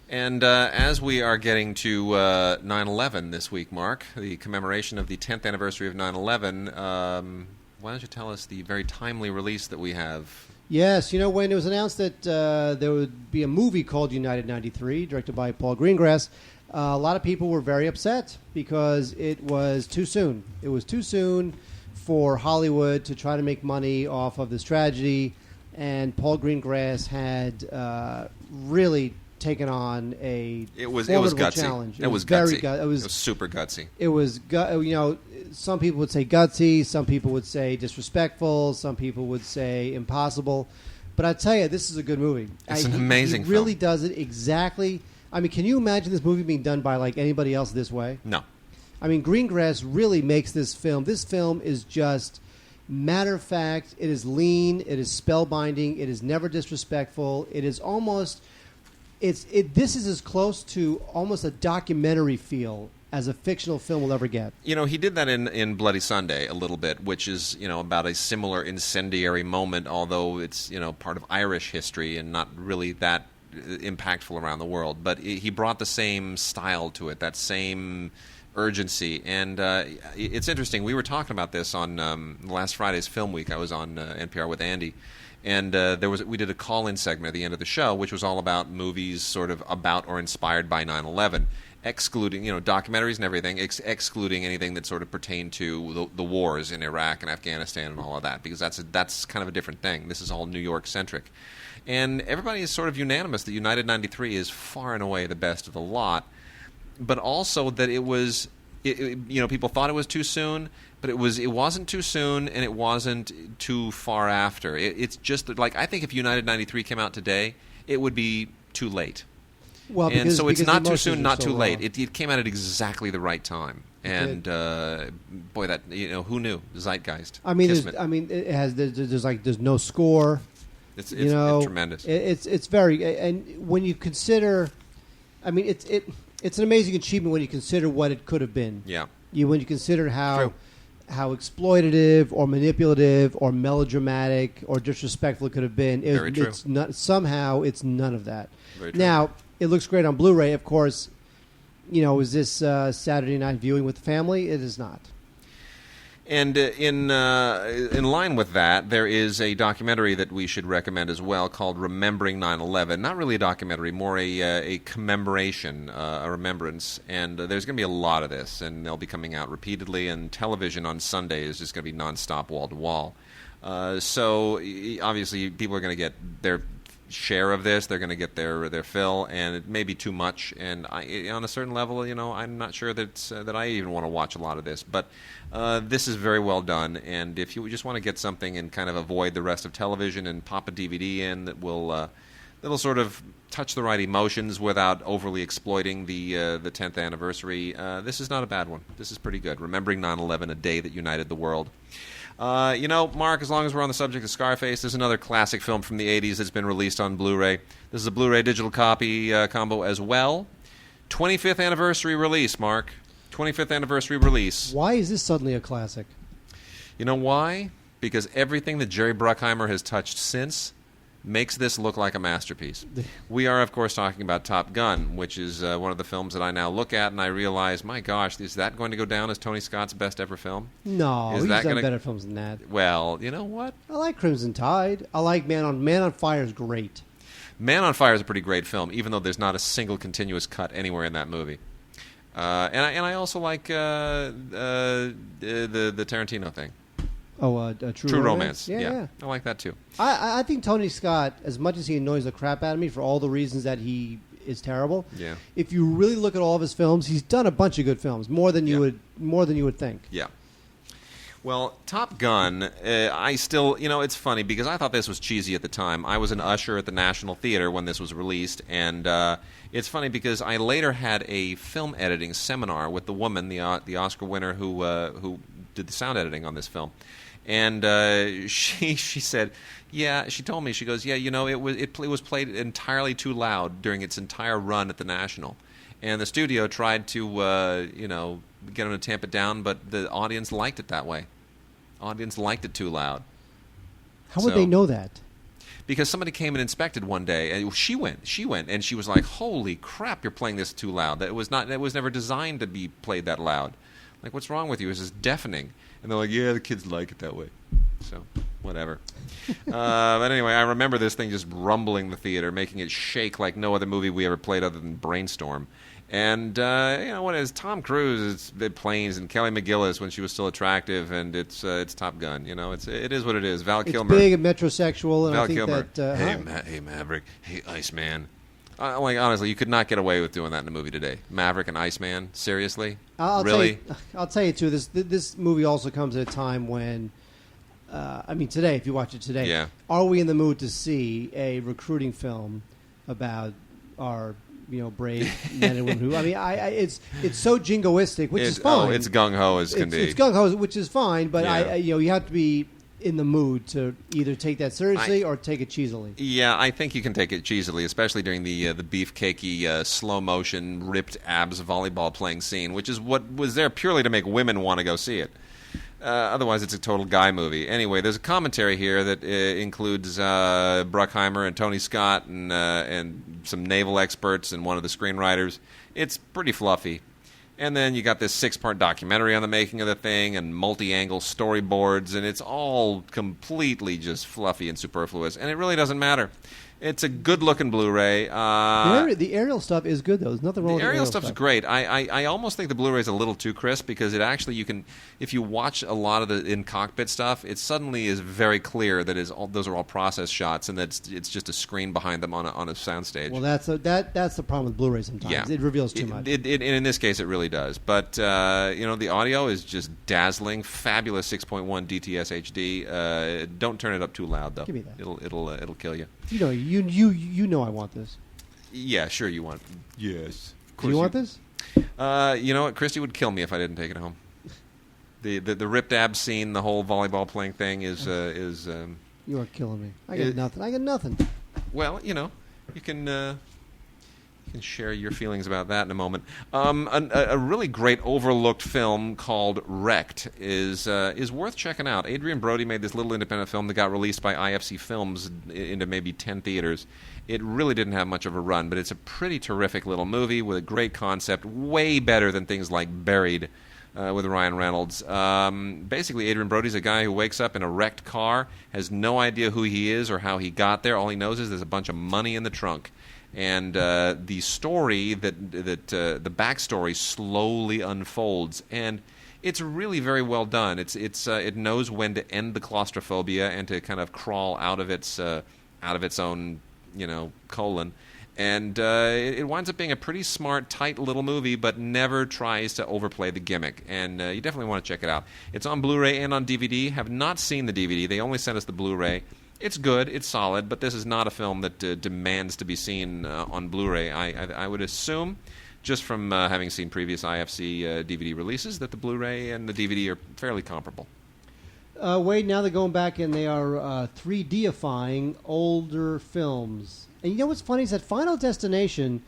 And as we are getting to 9/11 this week, Mark, the commemoration of the 10th anniversary of 9/11, why don't you tell us the very timely release that we have? Yes, when it was announced that there would be a movie called United 93, directed by Paul Greengrass, a lot of people were very upset because it was too soon. It was too soon for Hollywood to try to make money off of this tragedy, and Paul Greengrass had really taken on a it was gutsy challenge. It was gutsy. It was super gutsy. It was some people would say gutsy, some people would say disrespectful, some people would say impossible. But I tell you, this is a good movie. It's an amazing film. He really film. does it exactly. I mean, can you imagine this movie being done by like anybody else this way? No. I mean, Greengrass really makes this film. This film is just matter of fact. It is lean. It is spellbinding. It is never disrespectful. It is almost. This is as close to almost a documentary feel as a fictional film will ever get. He did that in Bloody Sunday a little bit, which is, about a similar incendiary moment, although it's, part of Irish history and not really that impactful around the world. But he brought the same style to it, that same urgency. And it's interesting. We were talking about this on last Friday's Film Week. I was on NPR with Andy. And we did a call-in segment at the end of the show, which was all about movies sort of about or inspired by 9/11, excluding documentaries and everything, excluding anything that sort of pertained to the wars in Iraq and Afghanistan and all of that, because that's kind of a different thing. This is all New York centric, and everybody is sort of unanimous that United 93 is far and away the best of the lot, but also that it was. People thought it was too soon, but it wasn't too soon, and it wasn't too far after. It's just like I think if United 93 came out today, it would be too late. Well, and so it's because not the too soon, emotions not are too so late. raw. It came out at exactly the right time. And boy, that who knew? Zeitgeist. I mean, Kismet. it has there's no score. It's tremendous. It's very, and when you consider, I mean, it's an amazing achievement when you consider what it could have been. Yeah. When you consider True. how exploitative or manipulative or melodramatic or disrespectful it could have been. Very true. It's not, somehow it's none of that. Very true. Now, it looks great on Blu-ray, of course. Is this Saturday night viewing with the family? It is not. And in line with that, there is a documentary that we should recommend as well called Remembering 9/11. Not really a documentary, more a commemoration, a remembrance. And there's going to be a lot of this, and they'll be coming out repeatedly. And television on Sunday is just going to be nonstop, wall to wall. So obviously, people are going to get their share of this. They're going to get their fill, and it may be too much. And on a certain level, I'm not sure that I even want to watch a lot of this. But this is very well done. And if you just want to get something and kind of avoid the rest of television and pop a DVD in that will that'll sort of touch the right emotions without overly exploiting the 10th anniversary, this is not a bad one. This is pretty good. Remembering 9/11, a day that united the world. Mark, as long as we're on the subject of Scarface, there's another classic film from the 80s that's been released on Blu-ray. This is a Blu-ray digital copy combo as well. 25th anniversary release, Mark. 25th anniversary release. Why is this suddenly a classic? You know why? Because everything that Jerry Bruckheimer has touched since makes this look like a masterpiece. We are, of course, talking about Top Gun, which is one of the films that I now look at and I realize, my gosh, is that going to go down as Tony Scott's best ever film? No, Is he's that done gonna- better films than that. Well, you know what? I like Crimson Tide. I like Man on Fire is great. Man on Fire is a pretty great film, even though there's not a single continuous cut anywhere in that movie. And I also like the Tarantino thing. Oh, True Romance. Yeah. I like that too. I think Tony Scott, as much as he annoys the crap out of me for all the reasons that he is terrible, Yeah. if you really look at all of his films, he's done a bunch of good films, more than you would think. Yeah. Well, Top Gun, I still, it's funny because I thought this was cheesy at the time. I was an usher at the National Theater when this was released, and it's funny because I later had a film editing seminar with the woman, the Oscar winner who did the sound editing on this film. And she said, she told me, she goes, it was played entirely too loud during its entire run at the National. And the studio tried to, get them to tamp it down, but the audience liked it that way. Audience liked it too loud. How would they know that? Because somebody came and inspected one day, and she went, and she was like, "Holy crap, you're playing this too loud. It was never designed to be played that loud. Like, what's wrong with you? This is deafening." And they're like, "Yeah, the kids like it that way." So, whatever. But anyway, I remember this thing just rumbling the theater, making it shake like no other movie we ever played other than Brainstorm. And what is Tom Cruise? It's the planes and Kelly McGillis when she was still attractive, and it's Top Gun. It is what it is. Val Kilmer. It's big and metrosexual, and Val I think Kilmer. that Hey Maverick. Hey Iceman. Honestly, you could not get away with doing that in a movie today. Maverick and Iceman. Seriously? Really? I'll tell you too. This movie also comes at a time when, today, if you watch it today, Yeah. are we in the mood to see a recruiting film about our brave men and women who? It's so jingoistic, which is fine. Oh, it's gung ho as can be. It's gung ho, which is fine, but Yeah. you have to be in the mood to either take that seriously or take it cheesily. Yeah, I think you can take it cheesily, especially during the beefcakey, slow motion, ripped abs volleyball playing scene, which is what was there purely to make women want to go see it. Otherwise, it's a total guy movie. Anyway, there's a commentary here that includes Bruckheimer and Tony Scott and some naval experts and one of the screenwriters. It's pretty fluffy. And then you got this 6-part documentary on the making of the thing and multi-angle storyboards, and it's all completely just fluffy and superfluous. And it really doesn't matter. It's a good-looking Blu-ray. The aerial stuff is good, though. There's nothing wrong with The the aerial stuff's stuff. great. I almost think the Blu-ray is a little too crisp because it actually, if you watch a lot of the in-cockpit stuff, it suddenly is very clear that those are all process shots and that it's just a screen behind them on a soundstage. Well, that's the problem with Blu-ray sometimes. Yeah. It reveals too much. And in this case, it really does. But the audio is just dazzling, fabulous 6.1 DTS HD. Don't turn it up too loud, though. Give me that. It'll kill you. You know I want this. Yeah, sure you want. Yes. Do you want this? You know what? Christy would kill me if I didn't take it home. The ripped ab scene, the whole volleyball playing thing is. You are killing me. I got nothing. I got nothing. Well, you know, you can share your feelings about that in a moment. A really great overlooked film called Wrecked is worth checking out. Adrian Brody made this little independent film that got released by IFC Films into maybe 10 theaters. It really didn't have much of a run, but it's a pretty terrific little movie with a great concept, way better than things like Buried with Ryan Reynolds. Basically, Adrian Brody's a guy who wakes up in a wrecked car, has no idea who he is or how he got there. All he knows is there's a bunch of money in the trunk. And the story, the backstory slowly unfolds, and it's really very well done. It knows when to end the claustrophobia and to kind of crawl out of its own, colon. And it winds up being a pretty smart, tight little movie, but never tries to overplay the gimmick. And you definitely want to check it out. It's on Blu-ray and on DVD. Have not seen the DVD. They only sent us the Blu-ray. It's good, it's solid, but this is not a film that demands to be seen on Blu-ray. I would assume, just from having seen previous IFC DVD releases, that the Blu-ray and the DVD are fairly comparable. Wade, now they're going back and they are 3D-ifying older films. And you know what's funny is that Final Destination,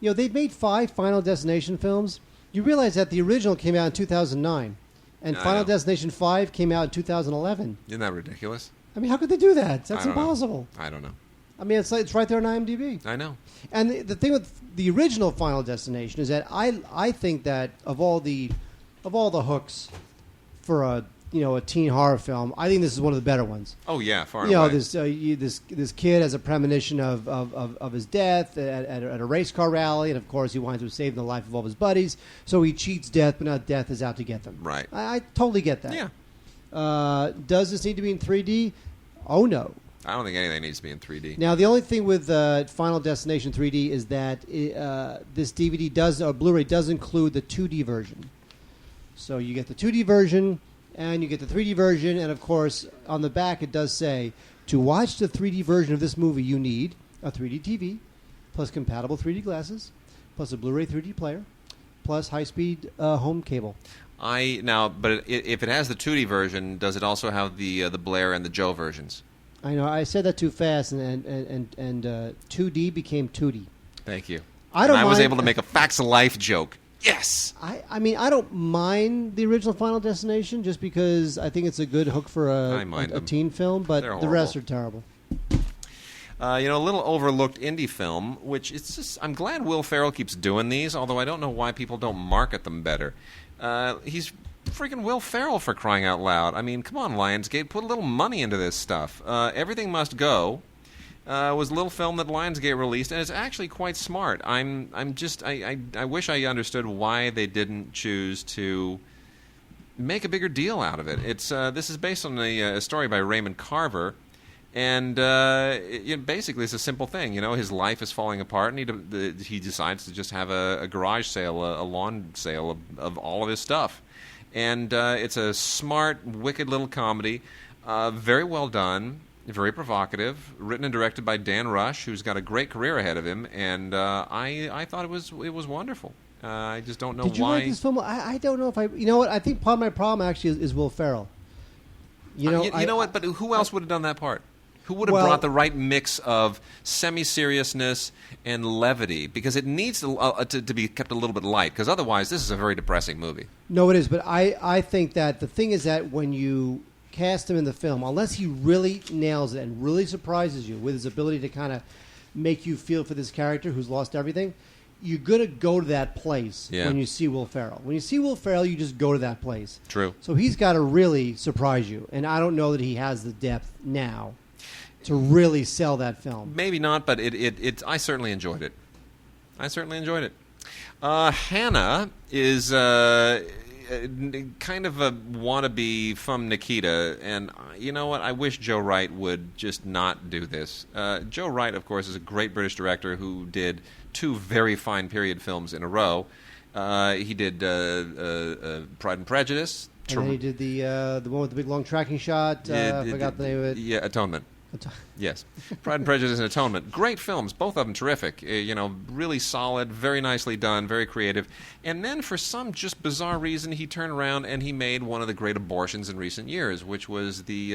they've made 5 Final Destination films. You realize that the original came out in 2009, and Final Destination 5 came out in 2011. Isn't that ridiculous? I mean, how could they do that? That's impossible. I don't know. I mean, it's right there on IMDb. I know. And the thing with the original Final Destination is that I think that of all the hooks for a teen horror film, I think this is one of the better ones. Oh yeah, far away. This kid has a premonition of his death at a race car rally, and of course he winds up saving the life of all his buddies. So he cheats death, but not death is out to get them. Right. I totally get that. Yeah. Does this need to be in 3D? Oh, no. I don't think anything needs to be in 3D. Now, the only thing with Final Destination 3D is that this DVD or Blu-ray does include the 2D version. So you get the 2D version, and you get the 3D version, and of course, on the back it does say, to watch the 3D version of this movie, you need a 3D TV, plus compatible 3D glasses, plus a Blu-ray 3D player, plus high-speed home cable. But if it has the 2D version, does it also have the Blair and the Joe versions? I know I said that too fast, and 2D became 2D. Thank you. I was able to make a Facts of Life joke. Yes. I mean, I don't mind the original Final Destination just because I think it's a good hook for a teen film, but the rest are terrible. A little overlooked indie film, which it's just, I'm glad Will Ferrell keeps doing these, although I don't know why people don't market them better. He's freaking Will Ferrell, for crying out loud. I mean, come on, Lionsgate, put a little money into this stuff. Everything Must Go was a little film that Lionsgate released, and it's actually quite smart. I wish I understood why they didn't choose to make a bigger deal out of it. This is based on a story by Raymond Carver. And basically, it's a simple thing. His life is falling apart, and he decides to just have a garage sale, a lawn sale of all of his stuff. And it's a smart, wicked little comedy, very well done, very provocative, written and directed by Dan Rush, who's got a great career ahead of him. And I thought it was wonderful. I just don't know why. Did you like this film? I don't know if I. You know what? I think part of my problem actually is Will Ferrell. You know what? But who else would have done that part? Who would have brought the right mix of semi-seriousness and levity? Because it needs to be kept a little bit light, because otherwise this is a very depressing movie. No, it is, but I think that the thing is that when you cast him in the film, unless he really nails it and really surprises you with his ability to kind of make you feel for this character who's lost everything, you're going to go to that place when you see Will Ferrell. When you see Will Ferrell, you just go to that place. True. So he's got to really surprise you, and I don't know that he has the depth now to really sell that film. Maybe not, but I certainly enjoyed it. Hannah is kind of a wannabe from Nikita, and you know what? I wish Joe Wright would just not do this. Joe Wright, of course, is a great British director who did 2 very fine period films in a row. He did Pride and Prejudice. And then he did the one with the big long tracking shot. I forgot the name of it. Yeah, Atonement. Yes, Pride and Prejudice and Atonement. Great films, both of them terrific. Really solid, very nicely done, very creative. And then for some just bizarre reason, he turned around and he made one of the great abortions in recent years, which was the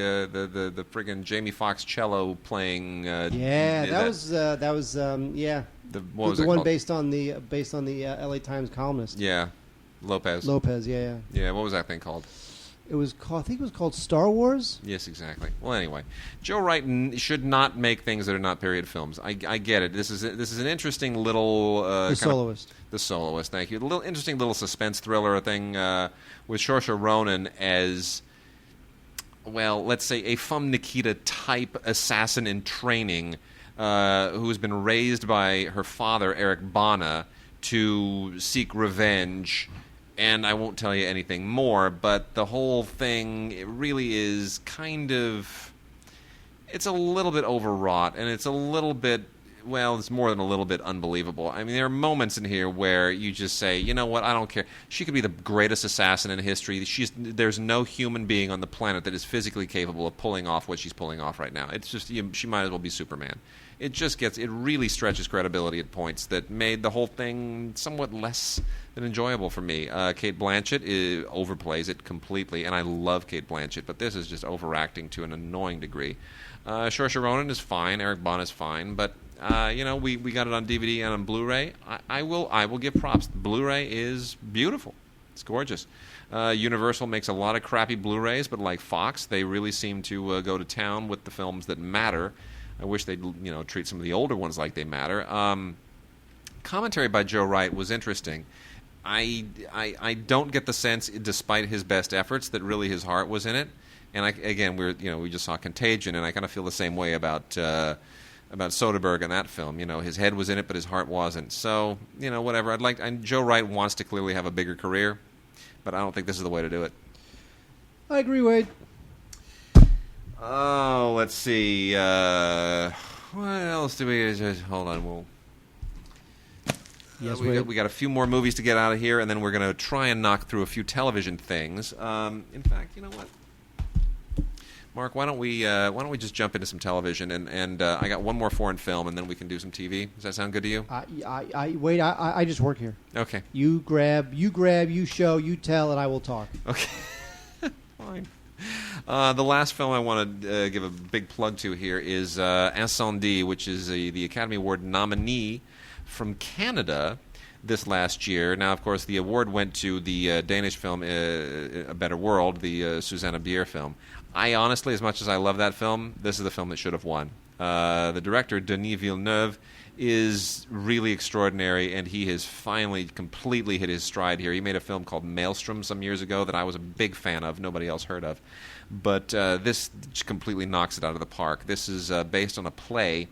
friggin' Jamie Foxx cello playing. That was yeah. The one called? based on the L.A. Times columnist. Yeah, Lopez. Yeah. Yeah, what was that thing called? It was called, I think it was called Star Wars. Yes, exactly. Well, anyway, Joe Wright should not make things that are not period films. I get it. This is an interesting little The Soloist. The Soloist. Thank you. A little interesting little suspense thriller thing with Saoirse Ronan as, well, let's say a Fum Nikita type assassin in training who has been raised by her father Eric Bana to seek revenge. And I won't tell you anything more, but the whole thing, it really is kind of, it's a little bit overwrought, and it's a little bit, well, it's more than a little bit unbelievable. I mean, there are moments in here where you just say, you know what, I don't care. She could be the greatest assassin in history. There's no human being on the planet that is physically capable of pulling off what she's pulling off right now. It's just, she might as well be Superman. It really stretches credibility at points that made the whole thing somewhat less than enjoyable for me. Cate Blanchett overplays it completely, and I love Cate Blanchett, but this is just overacting to an annoying degree. Saoirse Ronan is fine, Eric Bana is fine, but we got it on DVD and on Blu-ray. I will give props. Blu-ray is beautiful. It's gorgeous. Universal makes a lot of crappy Blu-rays, but like Fox, they really seem to go to town with the films that matter. I wish they'd treat some of the older ones like they matter. Commentary by Joe Wright was interesting. I don't get the sense, despite his best efforts, that really his heart was in it. And we just saw Contagion, and I kind of feel the same way about Soderbergh in that film. His head was in it, but his heart wasn't. So whatever. Joe Wright wants to clearly have a bigger career, but I don't think this is the way to do it. I agree, Wade. Oh, let's see. What else do we? Hold on. Yes, we got a few more movies to get out of here, and then we're going to try and knock through a few television things. In fact, you know what, Mark? Why don't we just jump into some television? And I got one more foreign film, and then we can do some TV. Does that sound good to you? Wait. I just work here. Okay. You grab. You show. You tell, and I will talk. Okay. Fine. The last film I want to give a big plug to here is Incendie, which is the Academy Award nominee from Canada this last year. Now, of course, the award went to the Danish film A Better World, the Susanna Bier film. I honestly, as much as I love that film, this is the film that should have won. The director, Denis Villeneuve, is really extraordinary, and he has finally completely hit his stride here. He made a film called Maelstrom some years ago that I was a big fan of, nobody else heard of. But this completely knocks it out of the park. This is based on a play,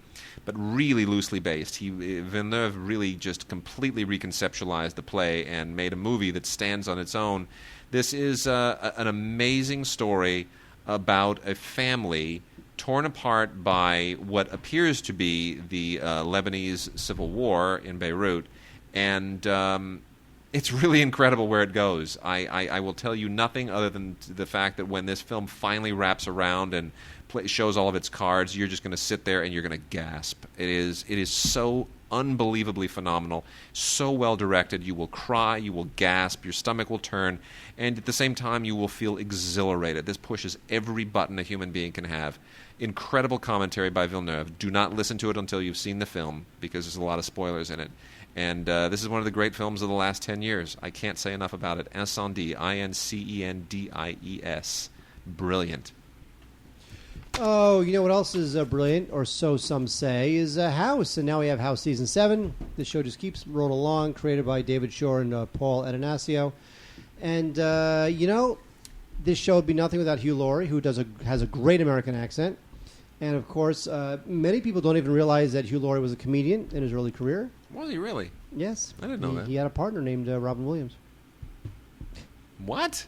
but really loosely based. Villeneuve really just completely reconceptualized the play and made a movie that stands on its own. This is an amazing story about a family torn apart by what appears to be the Lebanese civil war in Beirut, and it's really incredible where it goes. I will tell you nothing other than the fact that when this film finally wraps around and shows all of its cards, you're just going to sit there and you're going to gasp. It is so unbelievably phenomenal, so well directed. You will cry, you will gasp, your stomach will turn, and at the same time you will feel exhilarated. This pushes every button a human being can have. Incredible commentary by Villeneuve. Do not listen to it until you've seen the film, because there's a lot of spoilers in it. And this is one of the great films of the last 10 years. I can't say enough about it. Incendie, Incendies. Brilliant. Oh, you know what else is brilliant, or so some say, is House. And now we have House Season 7. The show just keeps rolling along, created by David Shore and Paul Atanasio. And, this show would be nothing without Hugh Laurie, who has a great American accent. And, of course, many people don't even realize that Hugh Laurie was a comedian in his early career. Was he really? Yes. I didn't know that. He had a partner named Robin Williams. What?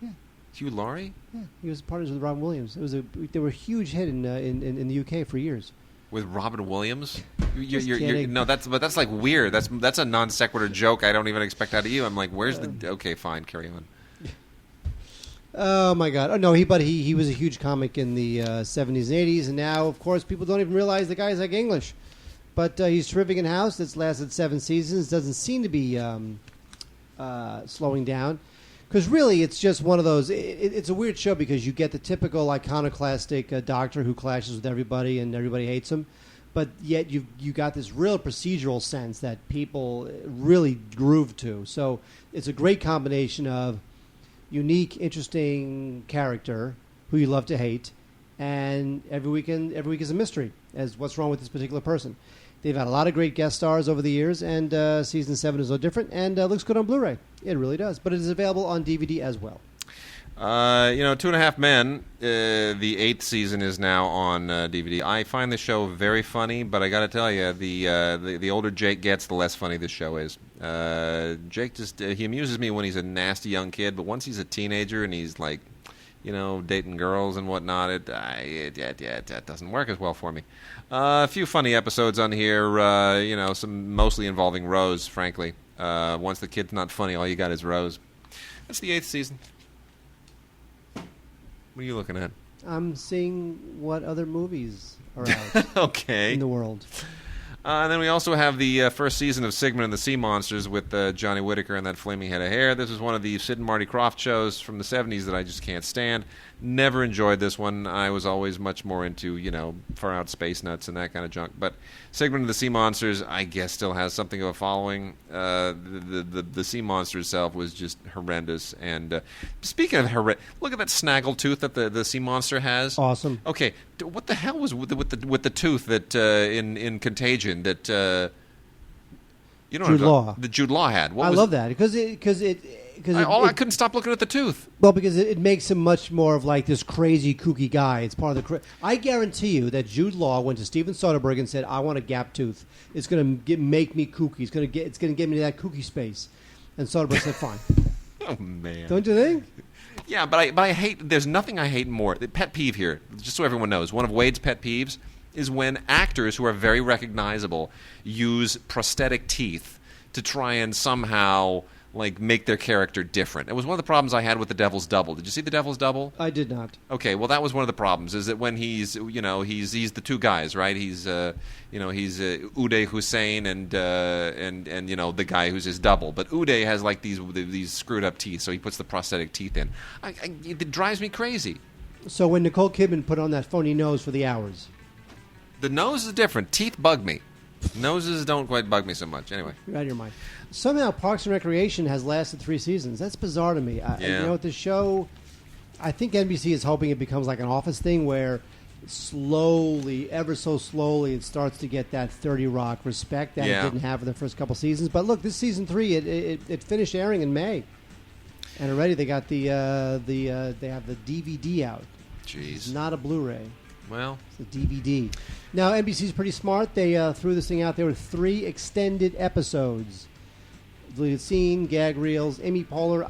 Yeah. Hugh Laurie? Yeah, he was partners with Robin Williams. They were a huge hit in the UK for years. With Robin Williams? No, that's like weird. That's a non sequitur joke I don't even expect out of you. I'm like, where's the... Okay, fine, carry on. Oh my God! Oh no, he was a huge comic in the 70s and 80s, and now, of course, people don't even realize the guy's like English. But he's terrific in House. That's lasted 7 seasons. Doesn't seem to be slowing down, because really, it's just one of those. It's a weird show because you get the typical iconoclastic doctor who clashes with everybody and everybody hates him, but yet you got this real procedural sense that people really groove to. So it's a great combination of unique, interesting character who you love to hate, and every week is a mystery as what's wrong with this particular person. They've had a lot of great guest stars over the years, and season 7 is no different, and looks good on Blu-ray. It really does, but it is available on DVD as well. 2.5 Men, the 8th season is now on DVD. I find the show very funny, but I got to tell you, the older Jake gets, the less funny this show is. Jake he amuses me when he's a nasty young kid, but once he's a teenager and he's like, dating girls and whatnot, that doesn't work as well for me. A few funny episodes on here, some mostly involving Rose, frankly. Once the kid's not funny, all you got is Rose. That's the 8th season. What are you looking at? I'm seeing what other movies are out okay. in the world. And then we also have the first season of Sigmund and the Sea Monsters with Johnny Whitaker and that flaming head of hair. This is one of the Sid and Marty Krofft shows from the 70s that I just can't stand. Never enjoyed this one. I was always much more into, far-out space nuts and that kind of junk. But Sigmund and the Sea Monsters, I guess, still has something of a following. The Sea Monster itself was just horrendous. And speaking of horrendous, look at that snaggle tooth that the Sea Monster has. Awesome. Okay, what the hell was with the tooth that in Contagion that Jude Law. The Jude Law had? I love that because I couldn't stop looking at the tooth. Well, because it makes him much more of like this crazy, kooky guy. It's part of the. I guarantee you that Jude Law went to Steven Soderbergh and said, "I want a gap tooth. It's going to make me kooky. It's going to get me to that kooky space." And Soderbergh said, "Fine." Oh man! Don't you think? Yeah, but I hate. There's nothing I hate more. The pet peeve here, just so everyone knows, one of Wade's pet peeves is when actors who are very recognizable use prosthetic teeth to try and somehow make their character different. It was one of the problems I had with The Devil's Double. Did you see The Devil's Double? I did not. Okay, well that was one of the problems. Is that when he's he's the two guys, right? He's Uday Hussein and the guy who's his double. But Uday has like these screwed up teeth, so he puts the prosthetic teeth in. It drives me crazy. So when Nicole Kidman put on that phony nose for the hours, the nose is different. Teeth bug me. Noses don't quite bug me so much. Anyway, you're out of your mind. Somehow Parks and Recreation has lasted 3 seasons. That's bizarre to me. With the show, I think NBC is hoping it becomes like an Office thing where slowly, ever so slowly, it starts to get that 30 Rock respect that it didn't have for the first couple seasons. But look, this season 3, it finished airing in May, and already they got they have the DVD out. Jeez, it's not a Blu-ray. Well, it's a DVD. Now, NBC's pretty smart. They threw this thing out there with 3 extended episodes. Deleted scene, gag reels, Amy Poehler.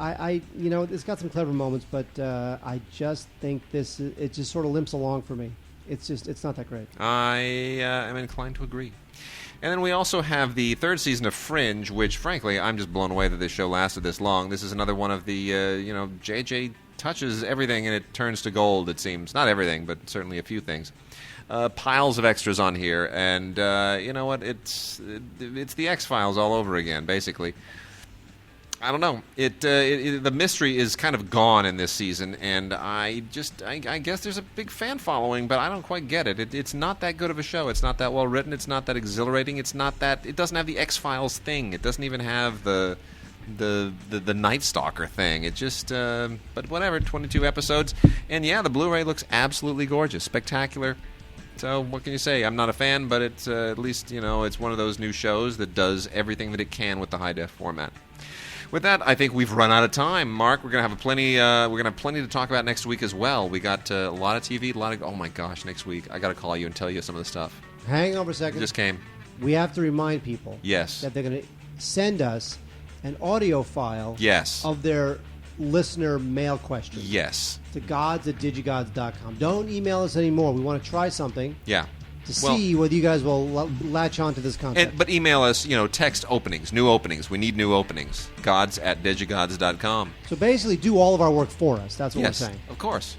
It's got some clever moments, but I just think it just sort of limps along for me. It's not that great. I am inclined to agree. And then we also have the 3rd season of Fringe, which, frankly, I'm just blown away that this show lasted this long. This is another one of the, JJ touches everything and it turns to gold, it seems. Not everything, but certainly a few things. Piles of extras on here, and you know what? It's the X-Files all over again, basically. I don't know. The mystery is kind of gone in this season, and I guess there's a big fan following, but I don't quite get it. It's not that good of a show. It's not that well written. It's not that exhilarating. It doesn't have the X-Files thing. It doesn't even have the Night Stalker thing. It just but whatever. 22 episodes, and yeah, the Blu-ray looks absolutely gorgeous, spectacular. So what can you say? I'm not a fan, but it's at least it's one of those new shows that does everything that it can with the high def format. With that, I think we've run out of time. Mark, we're gonna have plenty to talk about next week as well. We got a lot of TV, oh my gosh, next week I got to call you and tell you some of the stuff. Hang on for a second. Just came. We have to remind people. Yes. That they're going to send us an audio file. Yes. Of their listener mail questions. Yes. To gods@digigods.com. Don't email us anymore. We want to try something. Yeah. to see whether you guys will latch on to this concept. But email us, text openings, new openings. We need new openings. Gods@digigods.com. So basically do all of our work for us. That's what we're saying. Of course.